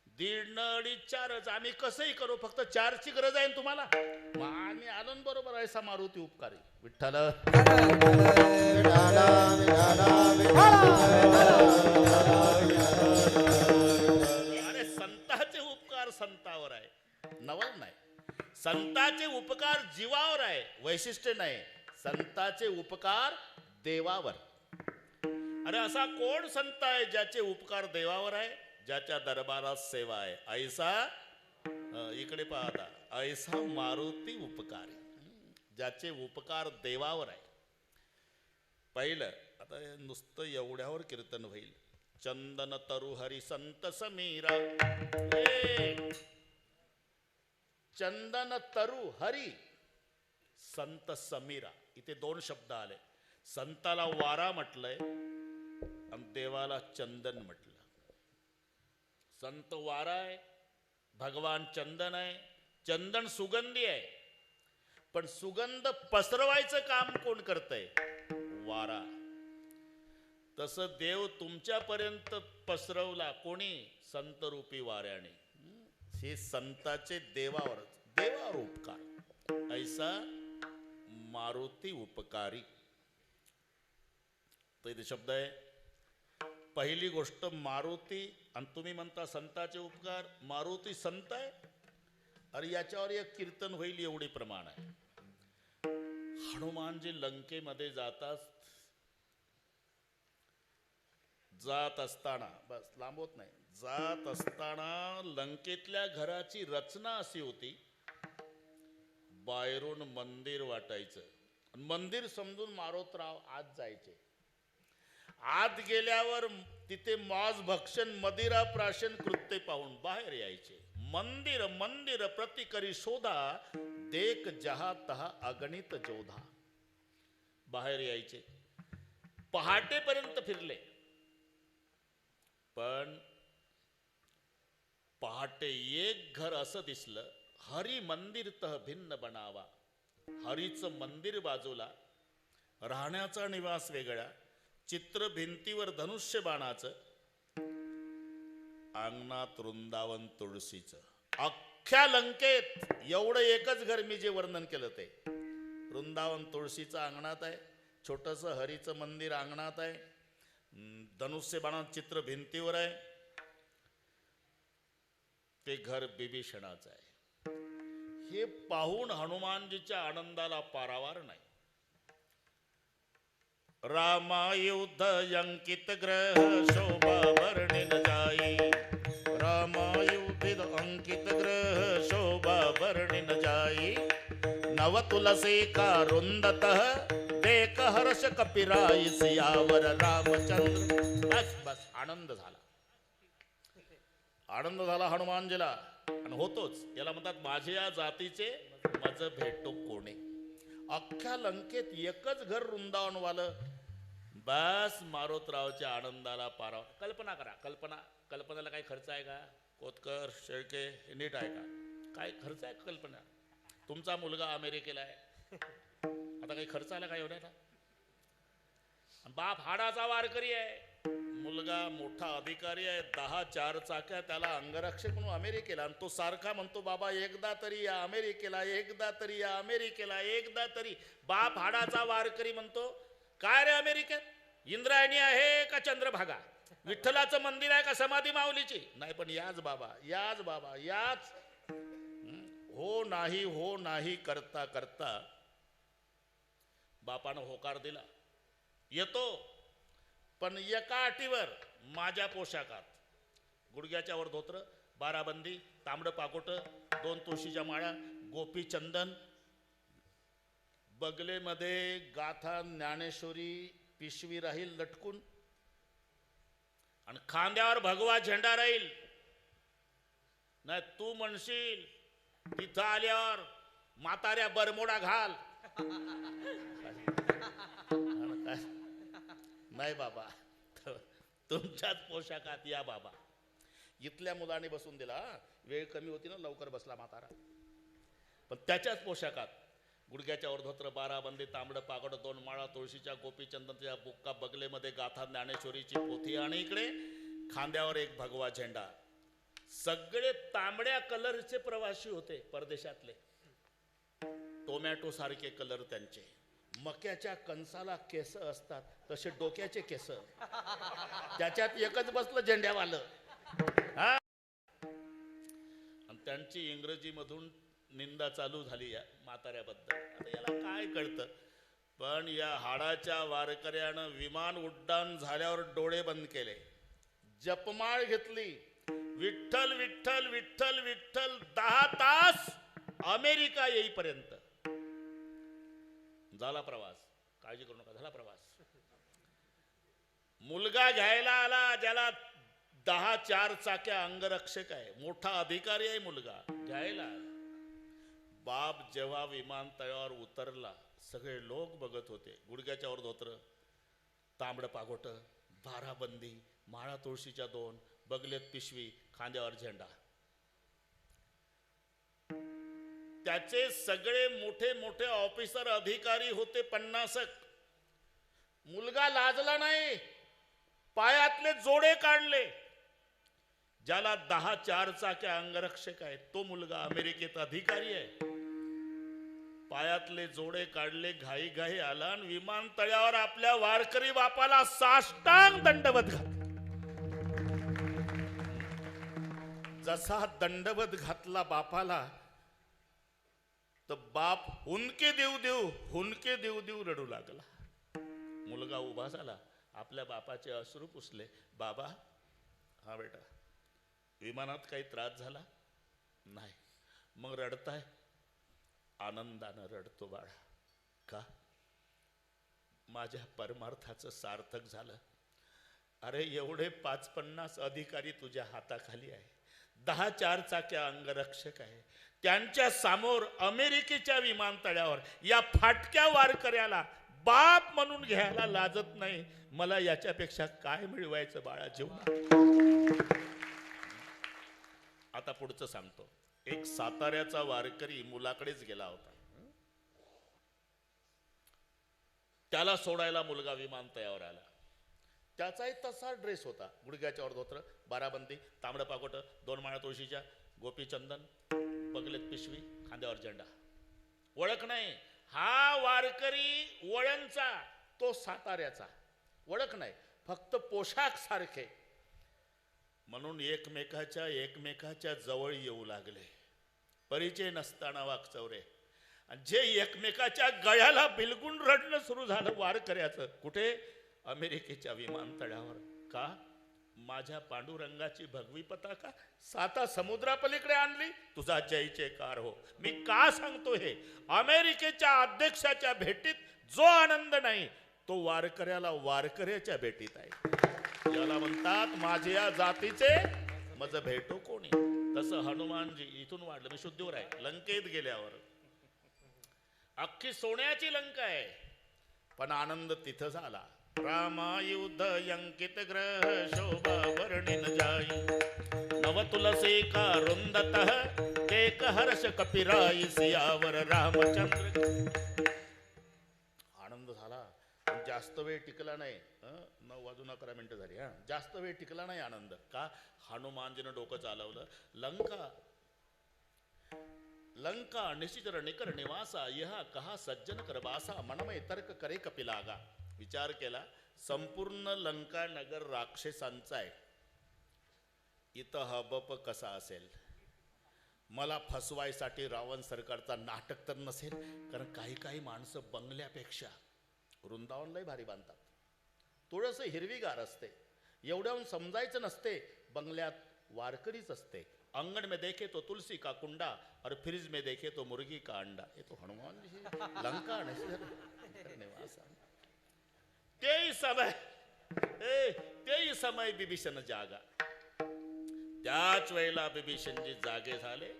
1:30 न 2:30 4च. आम्ही कसंही करू, फक्त 4ची गरज आहे ना तुम्हाला. मग आम्ही आलो ना बरोबर. ऐसा मारुती उपकारी विठ्ठल. अरे संताचे उपकार संतावर आहे, नवल नाही. संताचे उपकार जीवावर आहे, वैशिष्ट्य नाही. संताचे उपकार देवावर. अरे असा कोण संत आहे ज्याचे उपकार देवावर आहे, ज्याच्या दरबारात सेवा आहे? ऐसा इकडे पाहता, ऐसा मारुती उपकारी, ज्याचे उपकार देवावर आहे. पहिलं आता नुसतं एवढ्यावर कीर्तन होईल. चंदन तरु हरी संत समीरा. चंदन तरु हरी संत समीरा. इथे 2 शब्द आले. संताला वारा म्हटलंय आणि देवाला चंदन म्हटलं. संत वारा आहे, भगवान चंदन आहे. चंदन सुगंधी आहे, पण सुगंध पसरवायचं काम कोण करतंय? वारा. तसं देव तुमच्यापर्यंत पसरवला कोणी? संत रूपी वाऱ्याने. हे संताचे देवावर उपकार. ऐसा मारुती उपकारी. तर इथे शब्द आहे. पहिली गोष्ट मारुती. आणि तुम्ही म्हणता संताचे उपकार. मारुती संत आहे. अरे याच्यावर एक कीर्तन होईल एवढी प्रमाण आहे. हनुमानजी लंकेमध्ये जात असताना, बस लांबवत नाही, जात असताना लंकेतल्या घराची रचना अशी होती. बाहेरून मंदिर वाटायचं. मंदिर समजून मारोतराव आत जायचे. आत गेल्यावर तिथे मॉज भक्षण मदिरा प्राशन कृत्य पाहून बाहेर यायचे. मंदिर मंदिर प्रति करी शोधा, देख जहा तहा अगणित जोधा. बाहेर यायचे. पहाटेपर्यंत फिरले, पण पहाटे एक घर असं दिसलं. हरी मंदिर तह भिन्न बनावा. हरीचं मंदिर बाजूला, राहण्याचा निवास वेगळा, चित्र भिंतीवर धनुष्य बाणाचं, अंगणात वृंदावन तुळशीचं. अख्ख्या लंकेत एवढं एकच घर मी जे वर्णन केलं ते. वृंदावन तुळशीचं अंगणात आहे, छोटंसं हरीचं मंदिर अंगणात आहे, धनुष्य बाणाचं चित्र भिंतीवर आहे. ते घर बिभीषणाचं आहे. हे पाहून हनुमानजीच्या आनंदाला पारावार नाही. रामायुध अंकित ग्रह शोभा वर्णिन जाई. रामायुधित अंकित ग्रह शोभा वर्णिन जाई. नव तुलसी का रुंदतः देख हर्ष कपिराई. सियावर रामचंद्र. बस बस आनंद झाला. आनंद झाला हनुमानजीला. आणि होतोच. याला म्हणतात माझे या जातीचे मज भेटो कोणे. अख्ख्या लंकेत एकच घर वृंदावनवालं. बस मारोतरावच्या आनंदाला पारा. कल्पना करा. कल्पनाला काही खर्च आहे का? कोतकर शेळके नीट आहे का? काय खर्च आहे कल्पना? तुमचा मुलगा अमेरिकेला आहे, आता काही खर्च आला काय एवढ्याला? बाप हाडाचा वारकरी आहे, मुलगा मोठा अधिकारी आहे, 10 4 चाक्या, त्याला अंगरक्षक म्हणून अमेरिकेला. आणि तो सारखा म्हणतो बाबा एकदा तरी या अमेरिकेला, एकदा तरी या अमेरिकेला, एकदा तरी. बाप हाडाचा वारकरी म्हणतो काय रे अमेरिकेत? इंद्रायणी आहे का चंद्रभागा? विठ्ठलाचं मंदिर आहे का समाधी माऊलीची? नाही, पण याच बाबा, याच बाबा, याच. हो नाही करता करता बापानं होकार दिला. येतो, पण एका अटीवर, माझ्या पोशाखात. गुडघ्याच्या वर धोत्र, बाराबंदी, तांबडं पाकोट, 2 तुळशीच्या माळा, गोपी चंदन, बगलेमध्ये गाथा ज्ञानेश्वरी पिशवी राहील लटकून, आणि खांद्यावर भगवा झेंडा राहील. नाही तू म्हणशील तिथं आल्यावर म्हाताऱ्या बरमोडा घाल. नाही बाबा, तुमच्याच पोशाखात या बाबा. इथल्या मुलाने बसून दिला. वेळ कमी होती ना, लवकर बसला म्हातारा. पण त्याच्याच पोशाखात गुडघ्याच्या धोत्र, 12 बंदी, तांबडं पागड, 2 माळा, तुळशीच्या, गोपीचंदनच्या बुक्का, बगलेमध्ये गाथा ज्ञानेश्वरीची पोथी आणि इकडे खांद्यावर एक भगवा झेंडा. सगळे तांबड्या कलरचे प्रवासी होते परदेशातले. टोमॅटो सारखे कलर त्यांचे. मक्याच्या कणसाला केस असतात तसे डोक्याचे केस. त्याच्यात एकच बसलं झेंड्यावालं. हा, आणि त्यांची इंग्रजीमधून निंदा चालू झाली या म्हाताऱ्याबद्दल. आता याला काय कळतं, पण या हाडाच्या वारकऱ्यानं विमान उड्डाण झाल्यावर डोळे बंद केले, जपमाळ घेतली, विठ्ठल विठ्ठल विठ्ठल विठ्ठल, 10 तास अमेरिका येईपर्यंत झाला प्रवास. काळजी करू नका, झाला प्रवास. मुलगा घ्यायला आला, ज्याला 10 4 चाक्या अंगरक्षक आहे, मोठा अधिकारी आहे. मुलगा घ्यायला आला. बाप जेव्हा विमानतळावर उतरला, सगळे लोक बघत होते. गुडघ्याच्या वर धोत्र, तांबड पागोट, 12 बंदी, माळा तुळशीच्या 2, बगलेत पिशवी, खांद्यावर झेंडा. त्याचे सगळे मोठे मोठे ऑफिसर अधिकारी होते 50. मुलगा लाजला नाही, पायातले जोडे काढले. ज्याला 10 4 चाक्या अंगरक्षक आहेत तो मुलगा अमेरिकेत अधिकारी आहे. पायातले जोडे काढले, घाई घाई आला आणि विमानतळावर आपल्या वारकरी बापाला साष्टांग दंडवत घातला. जसा दंडवत घातला बापाला, तर बाप हुंदके देऊ देऊ रडू लागला. मुलगा उभा झाला, आपल्या बापाचे अश्रू पुसले. बाबा, हा बेटा, विमानात काही त्रास झाला नाही? मग रडताय? आनंदानं रडतो बाळा. का? माझ्या परमार्थाचं सार्थक झालं. अरे, एवढे 5-50 अधिकारी तुझ्या हाताखाली आहे, 10 4 चाक्या अंगरक्षक आहे. त्यांच्या समोर अमेरिकेच्या विमानतळावर या फाटक्या वारकऱ्याला बाप म्हणून घ्यायला लाजत नाही. मला याच्यापेक्षा काय मिळवायचं बाळा जीवनात? आता पुढचं सांगतो. एक साताऱ्याचा वारकरी मुलाकडेच गेला होता. त्याला सोडायला मुलगा विमानतळावर आला. त्याचाही तसा ड्रेस होता. गुडघ्याच्या वर धोत्र, 12 बंदी, तांबडं पाकोट, 2 माळा तुळशीच्या, गोपीचंदन, बगलेत पिशवी, खांद्यावर झेंडा. ओळख नाही. हा वारकरी वळणचा, तो साताऱ्याचा. ओळख नाही, फक्त पोशाख सारखे. म्हणून एकमेकाच्या जवळ येऊ लागले. परिचय नसताना वाकचौरे. आणि जे एकमेकाच्या गळ्याला बिलगुन रडणं सुरू झालं वारकऱ्याचं. कुठे? अमेरिकेच्या विमानतळावर. का? माझ्या पांडुरंगाची भगवी पताका 7 समुद्रापलीकडे आणली. तुझा जय जयकार हो. मी का सांगतो हे? अमेरिकेच्या अध्यक्षाच्या भेटीत जो आनंद नाही, तो वारकऱ्याला वारकऱ्याच्या भेटीत आहे. याला म्हणतात माझे या जातीचे मज भेटो कोणी. तसं हनुमानजी इथून वाढलं. मी शुद्धीवर आहे. लंकेत गेल्यावर अख्खी सोन्याची लंका आहे, पण आनंद तिथं झाला. रामायुध यंकित ग्रह शोभा वर्णिन जाई, नव तुलसी का रुंदतः देख हर्ष कपिराई, सियावर रामचंद्र. आनंद झाला, जास्त वेळ टिकला नाही. 9:11 झाली. जास्त वेळ टिकला नाही आनंद. का? हनुमानजीनं डोकं चालवलं. लंका निशिचर निकर निवासा, यह कहा सज्जन कर बासा, मनमय तर्क करे कपिलागा. विचार केला, संपूर्ण लंका नगर राक्षसांचा आहे. इथं हबप कसा असेल? मला फसवायसाठी रावण सरकारचा नाटक तर नसेल? कारण काही माणसं बंगल्यापेक्षा वृंदावन लय भारी बांधतात. थोडस हिरवीगार असते, एवढ्याहून समजायचं नसते. बंगल्यात वारकरीच असते. अंगण में देखे तो तुलसी का कुंडा और फ्रिज में देखे तो मुर्गी का अंडा. ये तो हनुमान जी लंका निवासा. तेही समय बिभीषण जागा. त्याच वेळेला बिभीषणजी जागे झाले.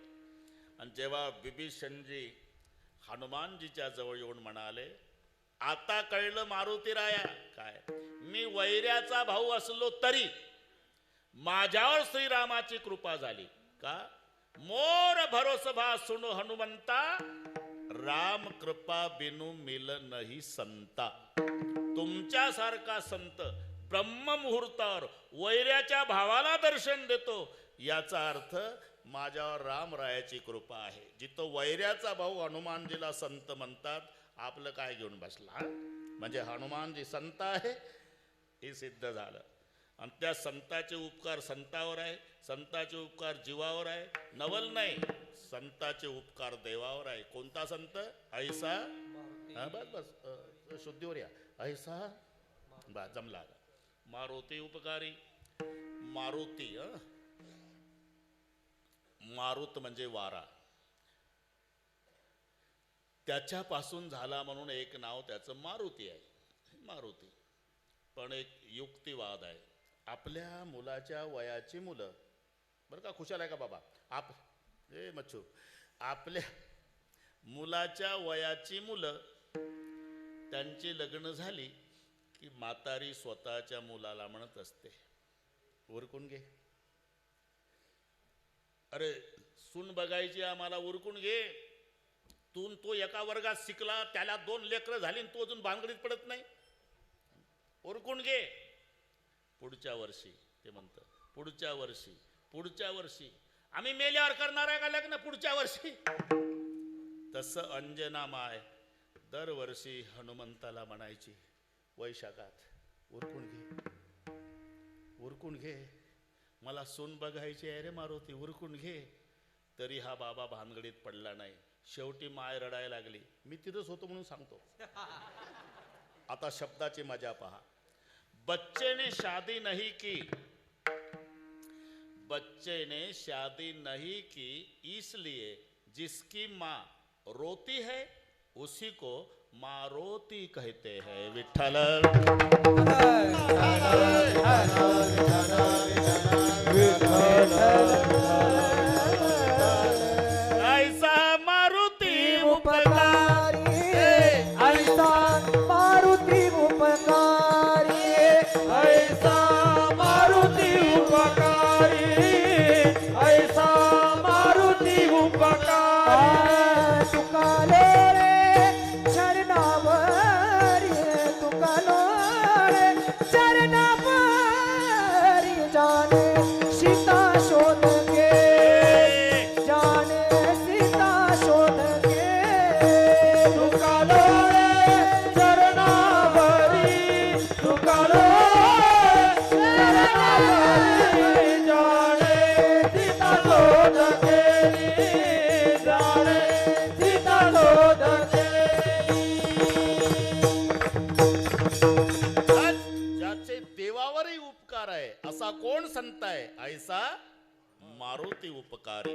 आणि जेव्हा बिभीषणजी हनुमानजीच्या जवळ येऊन म्हणाले, आता कळलं मारुतीराया काय, मी वैऱ्याचा भाऊ असलो तरी माझ्यावर श्रीरामाची कृपा झाली. का? मोर भरोसभा सुनो हनुमंता, राम कृपा बिनु मिल नाही संता. तुमच्यासारखा संत ब्रह्ममुहूर्तावर वैऱ्याच्या भावाला दर्शन देतो, याचा अर्थ माझ्यावर रामरायाची कृपा आहे. जिथं वैऱ्याचा भाऊ हनुमानजीला संत म्हणतात, आपलं काय घेऊन बसला? म्हणजे हनुमानजी संत आहे हे सिद्ध झालं. आणि त्या संताचे उपकार संतावर आहे, संताचे उपकार जीवावर आहे. नवल नाही, संताचे उपकार देवावर आहे. कोणता संत? ऐसा, बस बस शुद्धीवर या. ऐसा बा जमला. मारुती उपकारी. मारुती, मारुत म्हणजे वारा, त्याच्यापासून झाला म्हणून एक नाव त्याचं मारुती आहे. मारुती. पण एक युक्तिवाद आहे. आपल्या मुलाच्या वयाची मुलं, बरं का, खुशाल आहे का बाबा? मच्छू, आपल्या मुलाच्या वयाची मुलं त्यांची लग्न झाली की म्हातारी स्वतःच्या मुलाला म्हणत असते, उरकून घे. अरे सून बघायची आम्हाला, उरकून घे. तो एका वर्गात शिकला, त्याला 2 लेकरं झाली, तो अजून भानगडीत पडत नाही. उरकून घे. पुढच्या वर्षी ते म्हणतं, पुढच्या वर्षी आम्ही मेल्यावर करणार आहे का लग्न? पुढच्या वर्षी. तसं अंजना माय दरवर्षी हनुमंताला म्हणायची वैशाखात, उरकून घे, मला सून बघायची आहे रे मारुती, उरकून घे. तरी हा बाबा भानगडीत पडला नाही. शेवटी माय रडायला लागली. मी तिथंच होतो म्हणून सांगतो. आता शब्दाची मजा पहा. बच्चे ने शादी नहीं की इसलिए जिसकी माँ रोती है उसी को मारोती कहते हैं. विठ्ठल. ऐसा मारुती उपकारी, ऐसा मारुती उपकारी, ऐसा मारुती उपकारी, ऐसा मारुती उपकारी. तुका लोळे चरणावरी, तुका लोळे चरणावरी, जाने सीता शोध घे, जाने सीता शोध घे. तुका लोळे चरणावरी, तुका लोळे चरणावरी, जाणे सीता शोध केली, जाणे सीता शोध केली. ज्याचे देवावरही उपकार आहे असा कोण संत आहे? ऐसा मारुती उपकारी.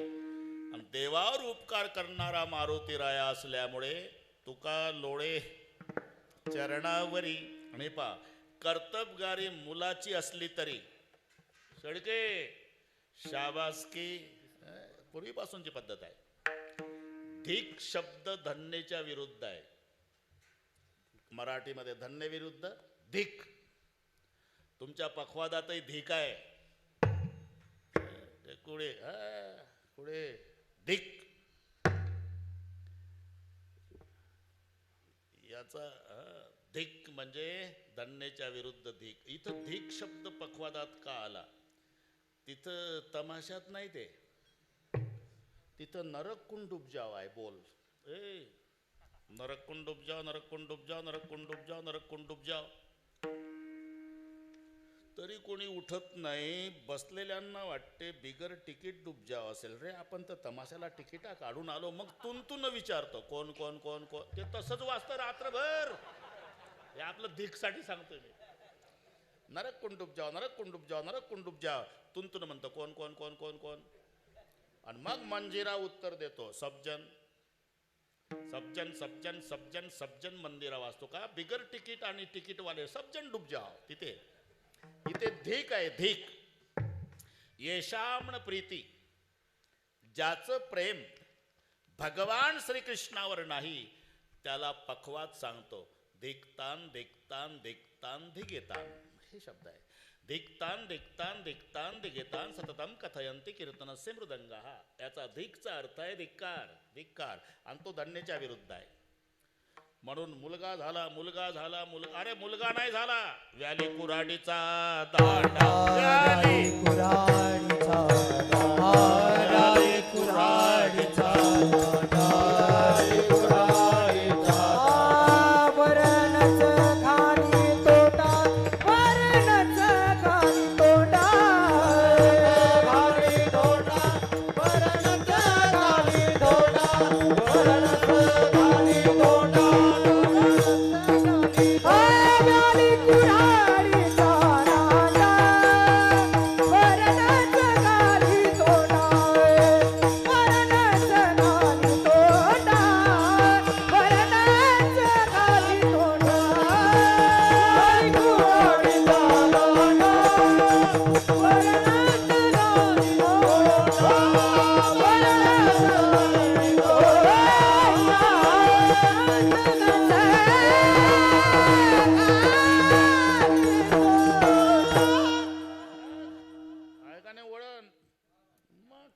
आणि देवावर उपकार करणारा मारुती राया असल्यामुळे तुका लोळे चरणावरी. आणि पा कर्तबगारी मुलाची असली तरी सडके शाबासकी, पूर्वीपासूनची पद्धत आहे. धिक शब्द धन्येच्या विरुद्ध आहे. मराठीमध्ये धन्य विरुद्ध धिक. तुमच्या पखवादातही धिक आहे. कुडे धिक, याचा धिक म्हणजे धन्येच्या विरुद्ध धिक. इथं धिक शब्द पखवादात का आला? तिथं तमाशात नाही, ते तिथं नरककुंड उपजाव आहे. बोल नरककुंड उपजाव, नरककुंड उपजाव, नरककुंड उपजाव, नरककुंड उपजाव. तरी कोणी उठत नाही. बसलेल्यांना वाटते बिगर तिकीट डुबजाव असेल रे. आपण तर तमाशाला तिकिटा काढून आलो. मग तुन विचारतो कोण कोण कोण कोण. ते तसंच वाचतं रात्रभर. हे आपलं धिकसाठी सांगतोय मी. नरक कुंड डुबजाव, नरक कुंड डुबजाव, नरक कुंड डुबजाव. तुन म्हणतो कोण कोण कोण कोण कोण. आणि मग मंजिरा उत्तर देतो सब्जन सब्जन सब्जन सब्जन सब्जन. मंदिरा वाचतो का? बिगर तिकीट आणि तिकीटवाले सब्जन डुबजाव. तिथे इथे धिक आहे. धिक. येशाम्न प्रीती. ज्याचं प्रेम भगवान श्रीकृष्णावर नाही त्याला पखवाद सांगतो. धिकतान धिकतान धिकतान धिगेतान, हे शब्द आहे. धिक्तान धिक्तान धिक्तान धिगितान सततम कथयंती कीर्तनस्य मृदंगाः. याचा धिकचा अर्थ आहे धिक्कार, धिक्कार, आणि तो धन्यच्या विरुद्ध आहे. म्हणून मुलगा झाला, मुलगा झाला, अरे मुलगा नाही झाला, व्याली कुऱ्हाडीचा दांडा, व्याली कुऱ्हाडीचा व्याली कुऱ्हाडीचा वरणच खाली तोंडा, वरणच खाली तोंडा, खाली तोंडा वरणच खाली तोंडा, वरणच खाली तोंडा. व्याली कुऱ्हाडीचा दांडा, वरणच खाली तोंडा, वरणच खाली तोंडा, वरणच खाली तोंडा. कुऱ्हाडीचा दांडा, वरणच खाली आहे का नाही वळण? मग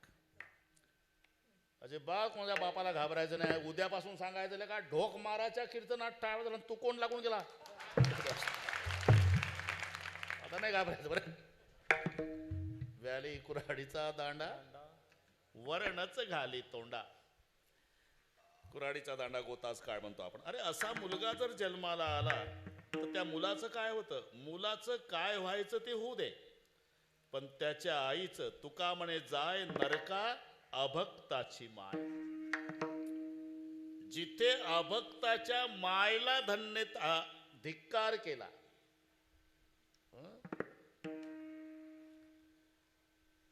अजिबात कोणत्या बापाला घाबरायचं नाही. उद्यापासून सांगायचं का ढोक माराच्या कीर्तनात टाळ झाला, तू कोण लागून गेला. आता नाही घाबरायचं बरं. व्याली कुऱ्हाडीचा दांडा, वरणच घाली तोंडा. कुऱ्हाडीचा दांडा गोताच काळ म्हणतो आपण. अरे असा मुलगा जर जन्माला आला तर त्या मुलाचं काय होतं? मुलाचं काय व्हायचं ते होऊ दे, पण त्याच्या आईचं तुका म्हणे जाय नरका अभक्ताची माय. जिथे अभक्ताच्या मायला धन्य धिक्कार केला,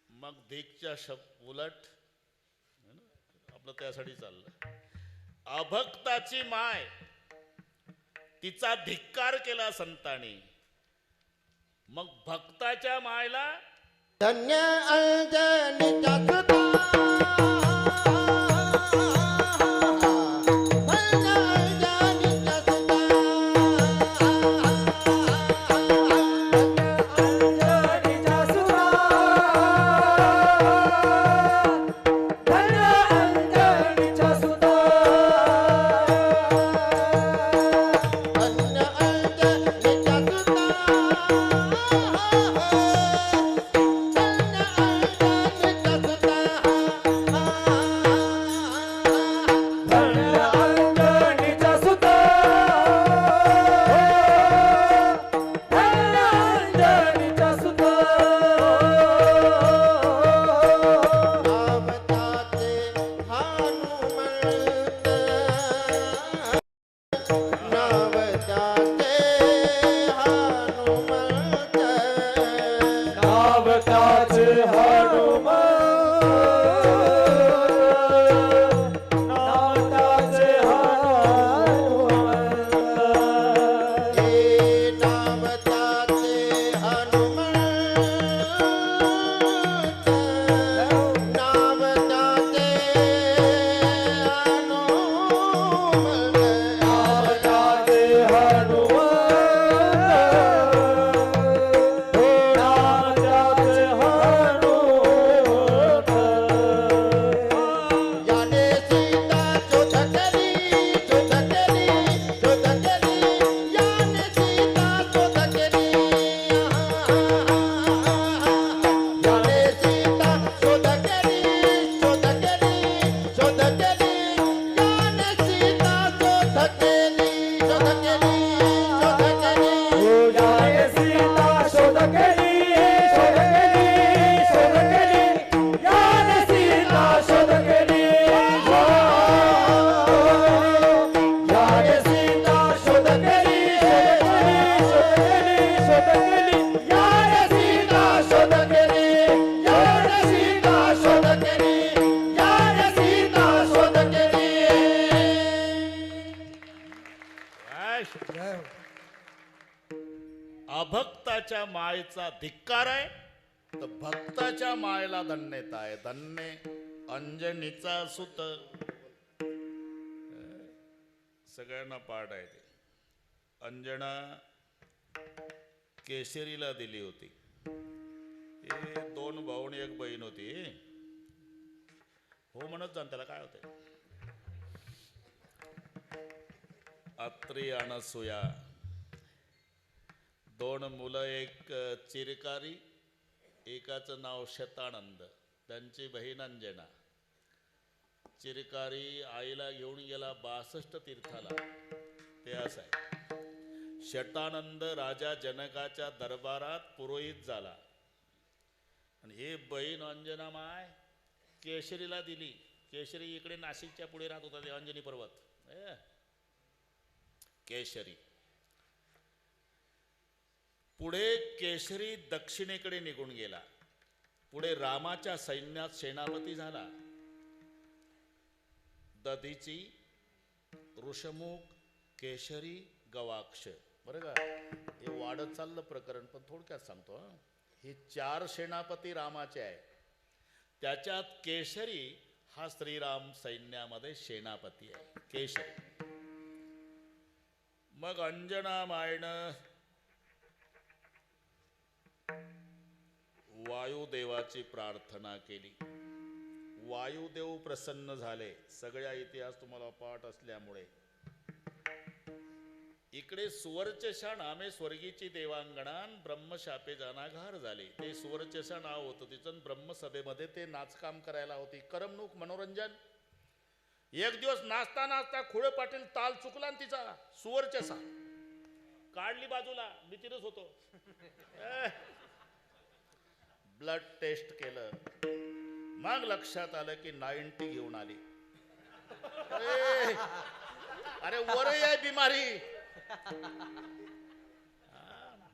मग धिकच्या उलट आपलं त्यासाठी चाललं. अभक्ताची माय, तिचा धिक्कार केला संतांनी, मग भक्ताच्या मायला धन्य अंजनीच्या सुता, धन्य अंजनीच्या सुता, अंजनीच्या सुता, धन्य अंजनीच्या सुता, धन्य अंजनीच्या सुता, अभक्ताच्या मायेचा धिक्कार आहे, तर भक्ताच्या मायेला धन्यता आहे. धन्य अंजनीचा सुत. सगळ्यांना पाठ आहे ते. अंजना केशरीला दिली होती. हे 2 भाऊ आणि 1 बहीण होती. हो म्हणत जाण, त्याला काय होते. अत्री अनसूया, 2 मुलं, एक चिरकारी, एकाचं नाव शतानंद, त्यांची बहीण अंजना. चिरकारी आईला घेऊन गेला 62 तीर्थाला. ते असं आहे. शतानंद राजा जनकाच्या दरबारात पुरोहित झाला आणि हे बहीण अंजना माय केशरीला दिली. केशरी इकडे नाशिकच्या पुढे राहत होता, ते अंजनी पर्वत. केशरी पुढे केशरी दक्षिणेकडे निघून गेला. पुढे रामाच्या सैन्यात सेनापती झाला. दधीची, ऋषमुख, केशरी, गवाक्ष. बरं का, हे वाढत चाललं प्रकरण, पण थोडक्यात सांगतो. हे 4 सेनापती रामाचे आहे. त्याच्यात केशरी हा श्रीराम सैन्यामध्ये सेनापती आहे. केशरी. मग अंजना मायनं वायुदेवाची प्रार्थना केली. वायुदेव प्रसन्न झाले. सगळ्या इतिहास तुम्हाला पाठ असल्यामुळे इकडे सुवर्चशा नामे स्वर्गीची देवांगणान ब्रह्मशापे जाना घार झाली. ते सुवर्चशा नाव होतं तिचं. ब्रह्मसभेमध्ये ते नाचकाम करायला होती, करमणूक, मनोरंजन. एक दिवस नाचता नाचता खुळे पाटील ताल चुकला आणि तिचा सुवर्चशा काढली बाजूला. मी तिथेच होतो. ब्लड टेस्ट केलं, मग लक्षात आलं की 90 घेऊन आली. अरे वर आहे बिमारी.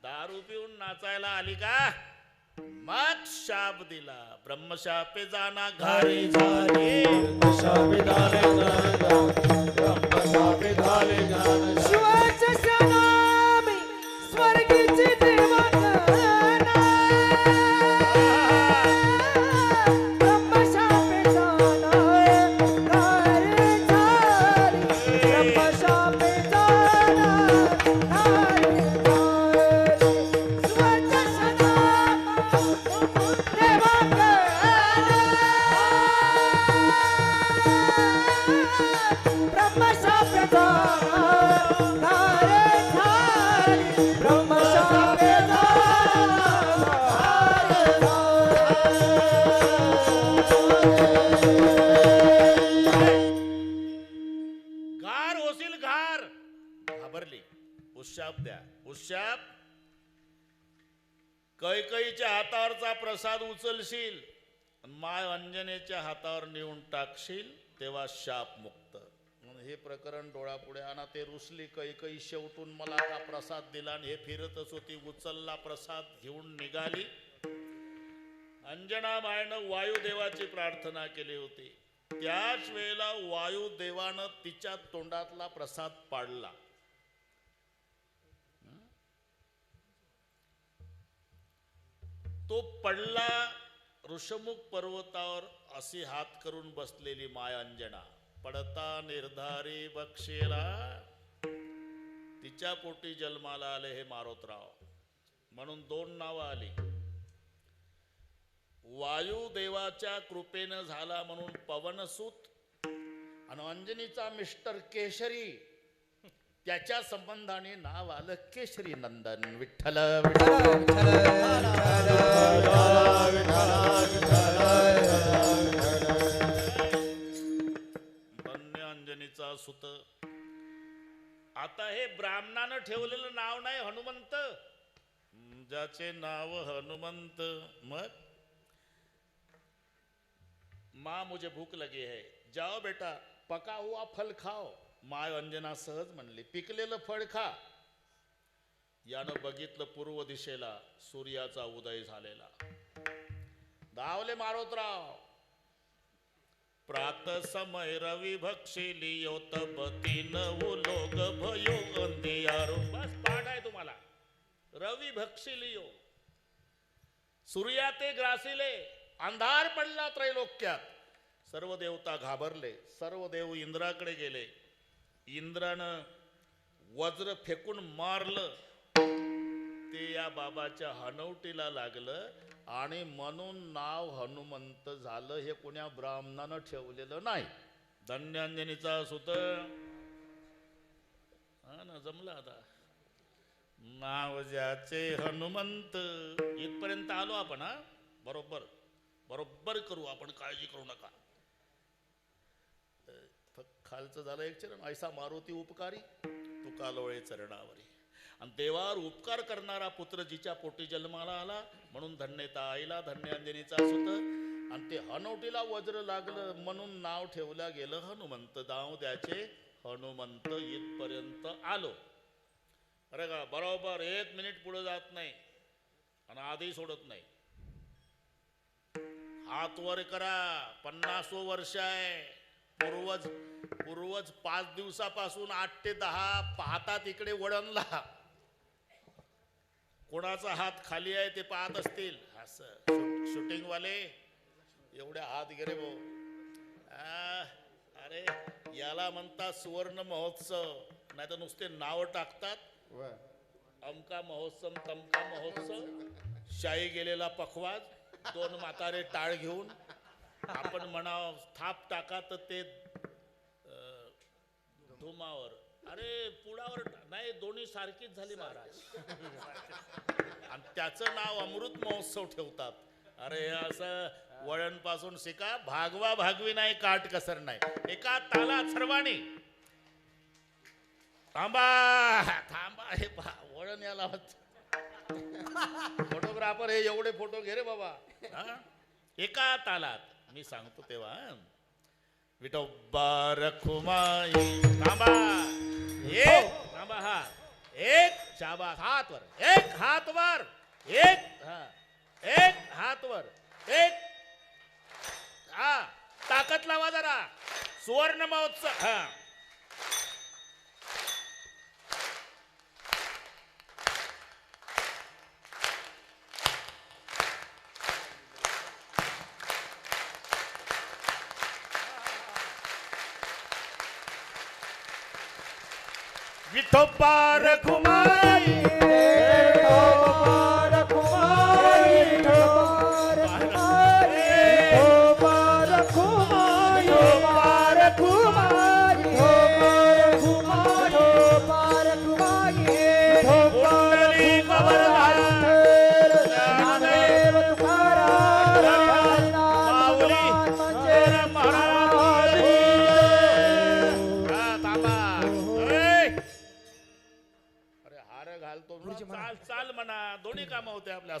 दारू पिऊन नाचायला आली का, मग शाप दिला. ब्रह्मशापे जाना घारी झाली. शिवाच्या शनामी स्वर्गीची देवांगना. ब्रह्मशापे जाना घारी झाली. ब्रह्मशापे जाना घारी झाली. शिवाच्या शनामी देवांगना. ब्रह्मशापे जाना घारी झाली. ब्रह्मशापे घार होशील घार. घाबरली. उशाप द्या. उशाप. कैकईच्या हातावरचा प्रसाद उचलशील, माय अंजनेच्या हातावर नेऊन टाकशील, तेव्हा शाप मुक्त. म्हणून हे प्रकरण डोळ्यापुढे आणा. ते रुसली कैकई. शेवटून मला का प्रसाद दिला, आणि हे फिरतच होती. उचलला प्रसाद, घेऊन निघाली. अंजना मायनं वायुदेवाची प्रार्थना केली होती. त्याच वेळेला वायुदेवानं तिच्या तोंडातला प्रसाद पाडला. तो पडला. ऋषमुख पर्वतावर अशी हात करून बसलेली माय अंजना. पडता निर्धारी बक्षेला, तिच्या पोटी जन्माला आले हे मारोतराव. म्हणून 2 नावं आली. वायुदेवाच्या कृपेनं झाला म्हणून पवनसूत, आणि अंजनीचा मिस्टर केशरी, त्याच्या संबंधाने नाव आलं केशरी नंदन. विठ्ठल धन्य अंजनीचा सुत. आता हे ब्राह्मणानं ठेवलेलं नाव नाही हनुमंत, ज्याचे नाव हनुमंत. मग माँ मुझे भूक लगी है, जाओ बेटा पका हुआ फल खाओ. माय अंजना सहज म्हणली, पिकलेलं फळ खा. यानं बघितलं पूर्व दिशेला सूर्याचा उदय झालेला. धावले मारोतराव. प्रात समय रवी भक्षिली योतपती नवु लोक भयो अंधियारो. बस पाठ आहे तुम्हाला. रवी भक्षिलियो, सूर्या ते ग्रासिले. अंधार पडला त्रैलोक्यात. सर्व देवता घाबरले. सर्व देव इंद्राकडे गेले. इंद्रानं वज्र फेकून मारलं. ते या बाबाच्या हनवटीला लागलं आणि म्हणून नाव हनुमंत झालं. हे कोण्या ब्राह्मणानं ठेवलेलं नाही. धन्यांजनीचा सुत हा ना जमलं आता. नाव ज्याचे हनुमंत. इथपर्यंत आलो आपण. हा बरोबर बरोबर करू आपण, काळजी करू नका. खालचं झालं एक चरण. ऐसा मारुती उपकारी तुका लोळे चरणावरी. आणि देवावर उपकार करणारा पुत्र जिच्या पोटी जन्माला आला म्हणून धन्यता आईला धन्यांजनीचा सुत. आणि ते हनवटीला वज्र लागलं म्हणून नाव ठेवलं गेलं हनुमंत. नाव द्याचे हनुमंत. इथपर्यंत आलो. अरे का बरोबर 1 मिनिट पुढे जात नाही आणि आधी सोडत नाही. हात वर करा. 50 वर्ष आहे. पूर्वज 5 दिवसापासून 8 ते 10 पाहतात इकडे वळणला. कोणाचा हात खाली आहे ते पाहत असतील. असं शूटिंग वाले एवढे हात गेले भाऊ. अरे याला म्हणतात सुवर्ण महोत्सव. नाही तर नुसते नाव टाकतात. अमका महोत्सव तमका महोत्सव. शाही गेलेला पखवाज. 2 म्हातारे टाळ घेऊन आपण म्हणाव थाप टाका तर ते धुमावर. अरे पुढावर नाही. दोन्ही सारखीच झाली महाराज. आणि त्याचं नाव अमृत महोत्सव ठेवतात. अरे असं वळण पासून शिका. भागवा भागवी नाही. काट कसर नाही. एका तालात सर्वांनी थांबा थांबा. हे वळण याला फोटोग्राफर हे एवढे फोटो घे रे बाबा. एका तालात मी सांगतो तेव्हा. विठोबा रखुमाई. थांबा. एक थांबा. हा एक शाबास. हात वर. एक हात वर. एक एक हात वर. एक हा ताकद लावा जरा. सुवर्ण महोत्सव. हा विठोबा रखुमाई. चाल म्हणा. दोन्ही काम होते आपल्या.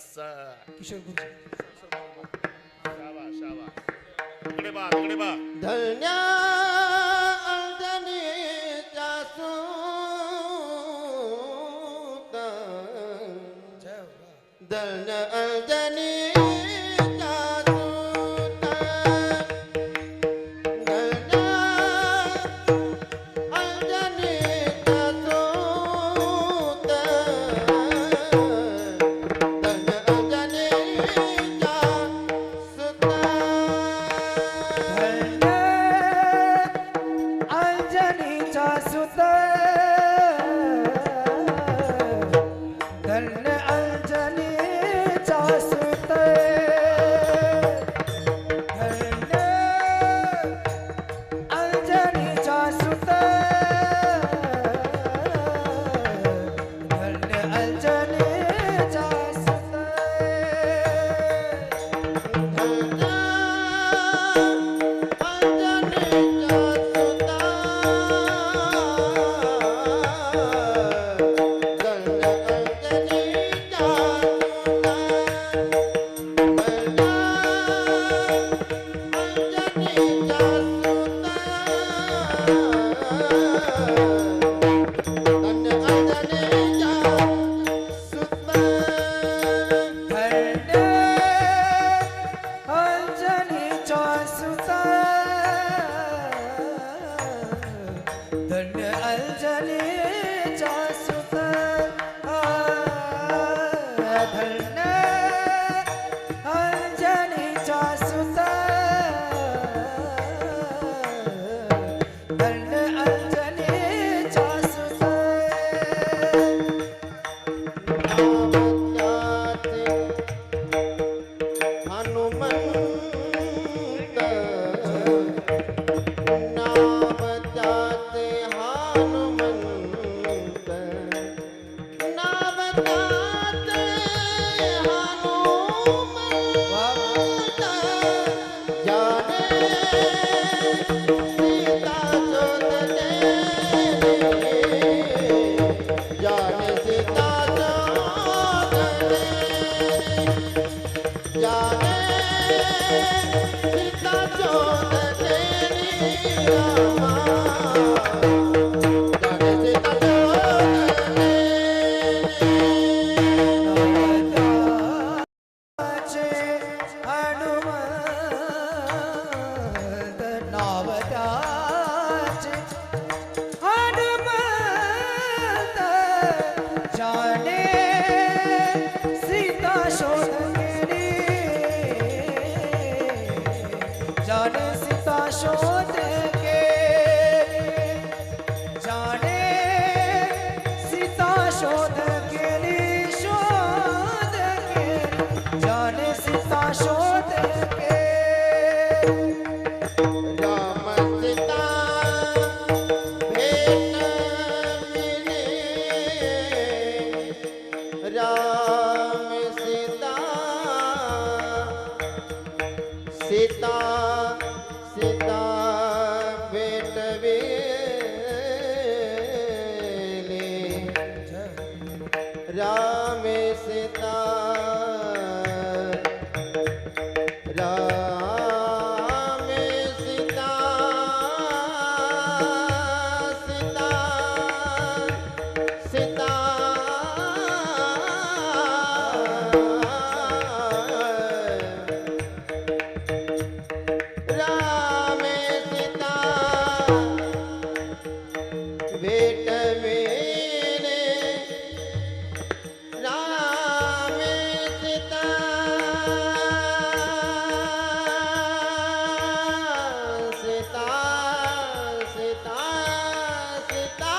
शाबास शाबास. इकडे बा इकडे बा. धन्य अंजनीचा सूत. धन्य अंजनीचा सूत. धन्य अंजनीचा सूत. धन्य अंजनीचा सूत. अंजनीचा सुत. धन्य अंजनीचा सुत. शोध केली शोध केली जाने सीता शोध केली राम सीता भेट मिले राम सीता सीता सीता भेटविले राम सीता राम सीता सीता सीता राम सीता भेटविले राम सीता सीता सीता सीता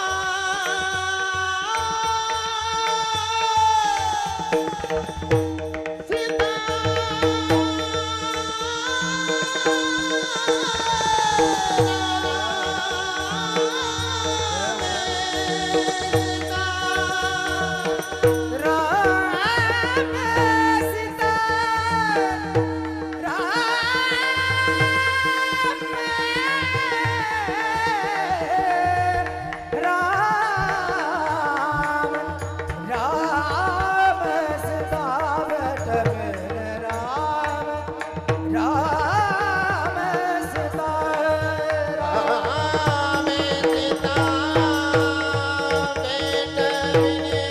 राम सीता राम राम सीता भेट मिले राम राम सीता राम सीता भेटविले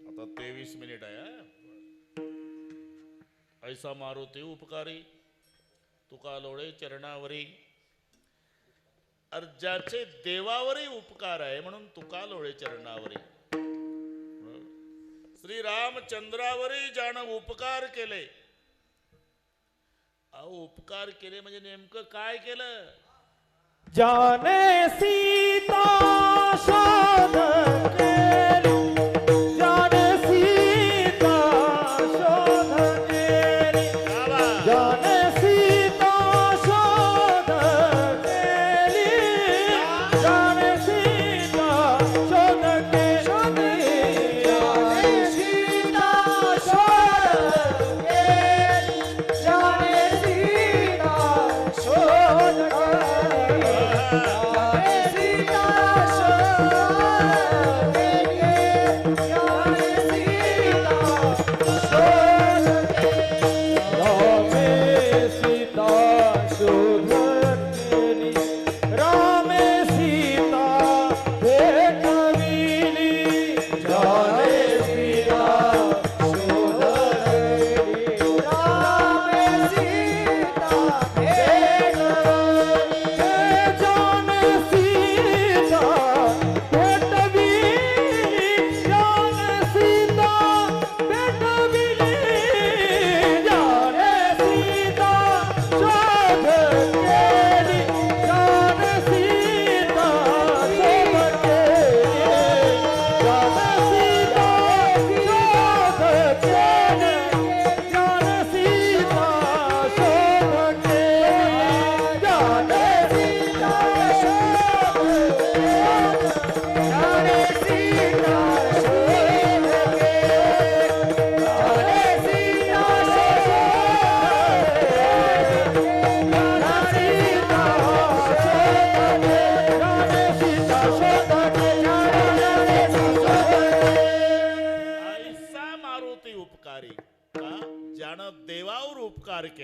आता 23 मिनिट आहे हा. ऐसा मारुती उपकारी तुका लोळे चरणावरी अर्जाचे देवावरही उपकार आहे म्हणून तुका लोळे चरणावरी श्री रामचंद्रावरही ज्यानं उपकार केले. अहो उपकार केले म्हणजे नेमकं काय केलं. जाने सीता शोध केली जाने सीता शोध केली जाने सीता शोध केली जाने सीता शोध केली जाने सीता शोध केली जाने सीता शोध केली जाने सीता शोध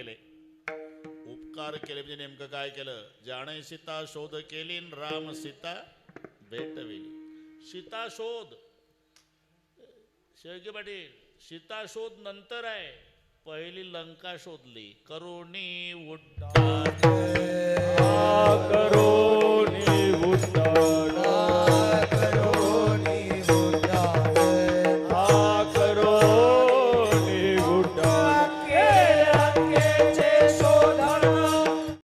केले. उपकार केले म्हणजे नेमकं काय केलं? जाणे सीता शोध केली न राम सीता भेटविली. सीता शोध शेळके पाटील, सीता शोध नंतर आहे. पहिली लंका शोधली. करुणी उड्डाण करो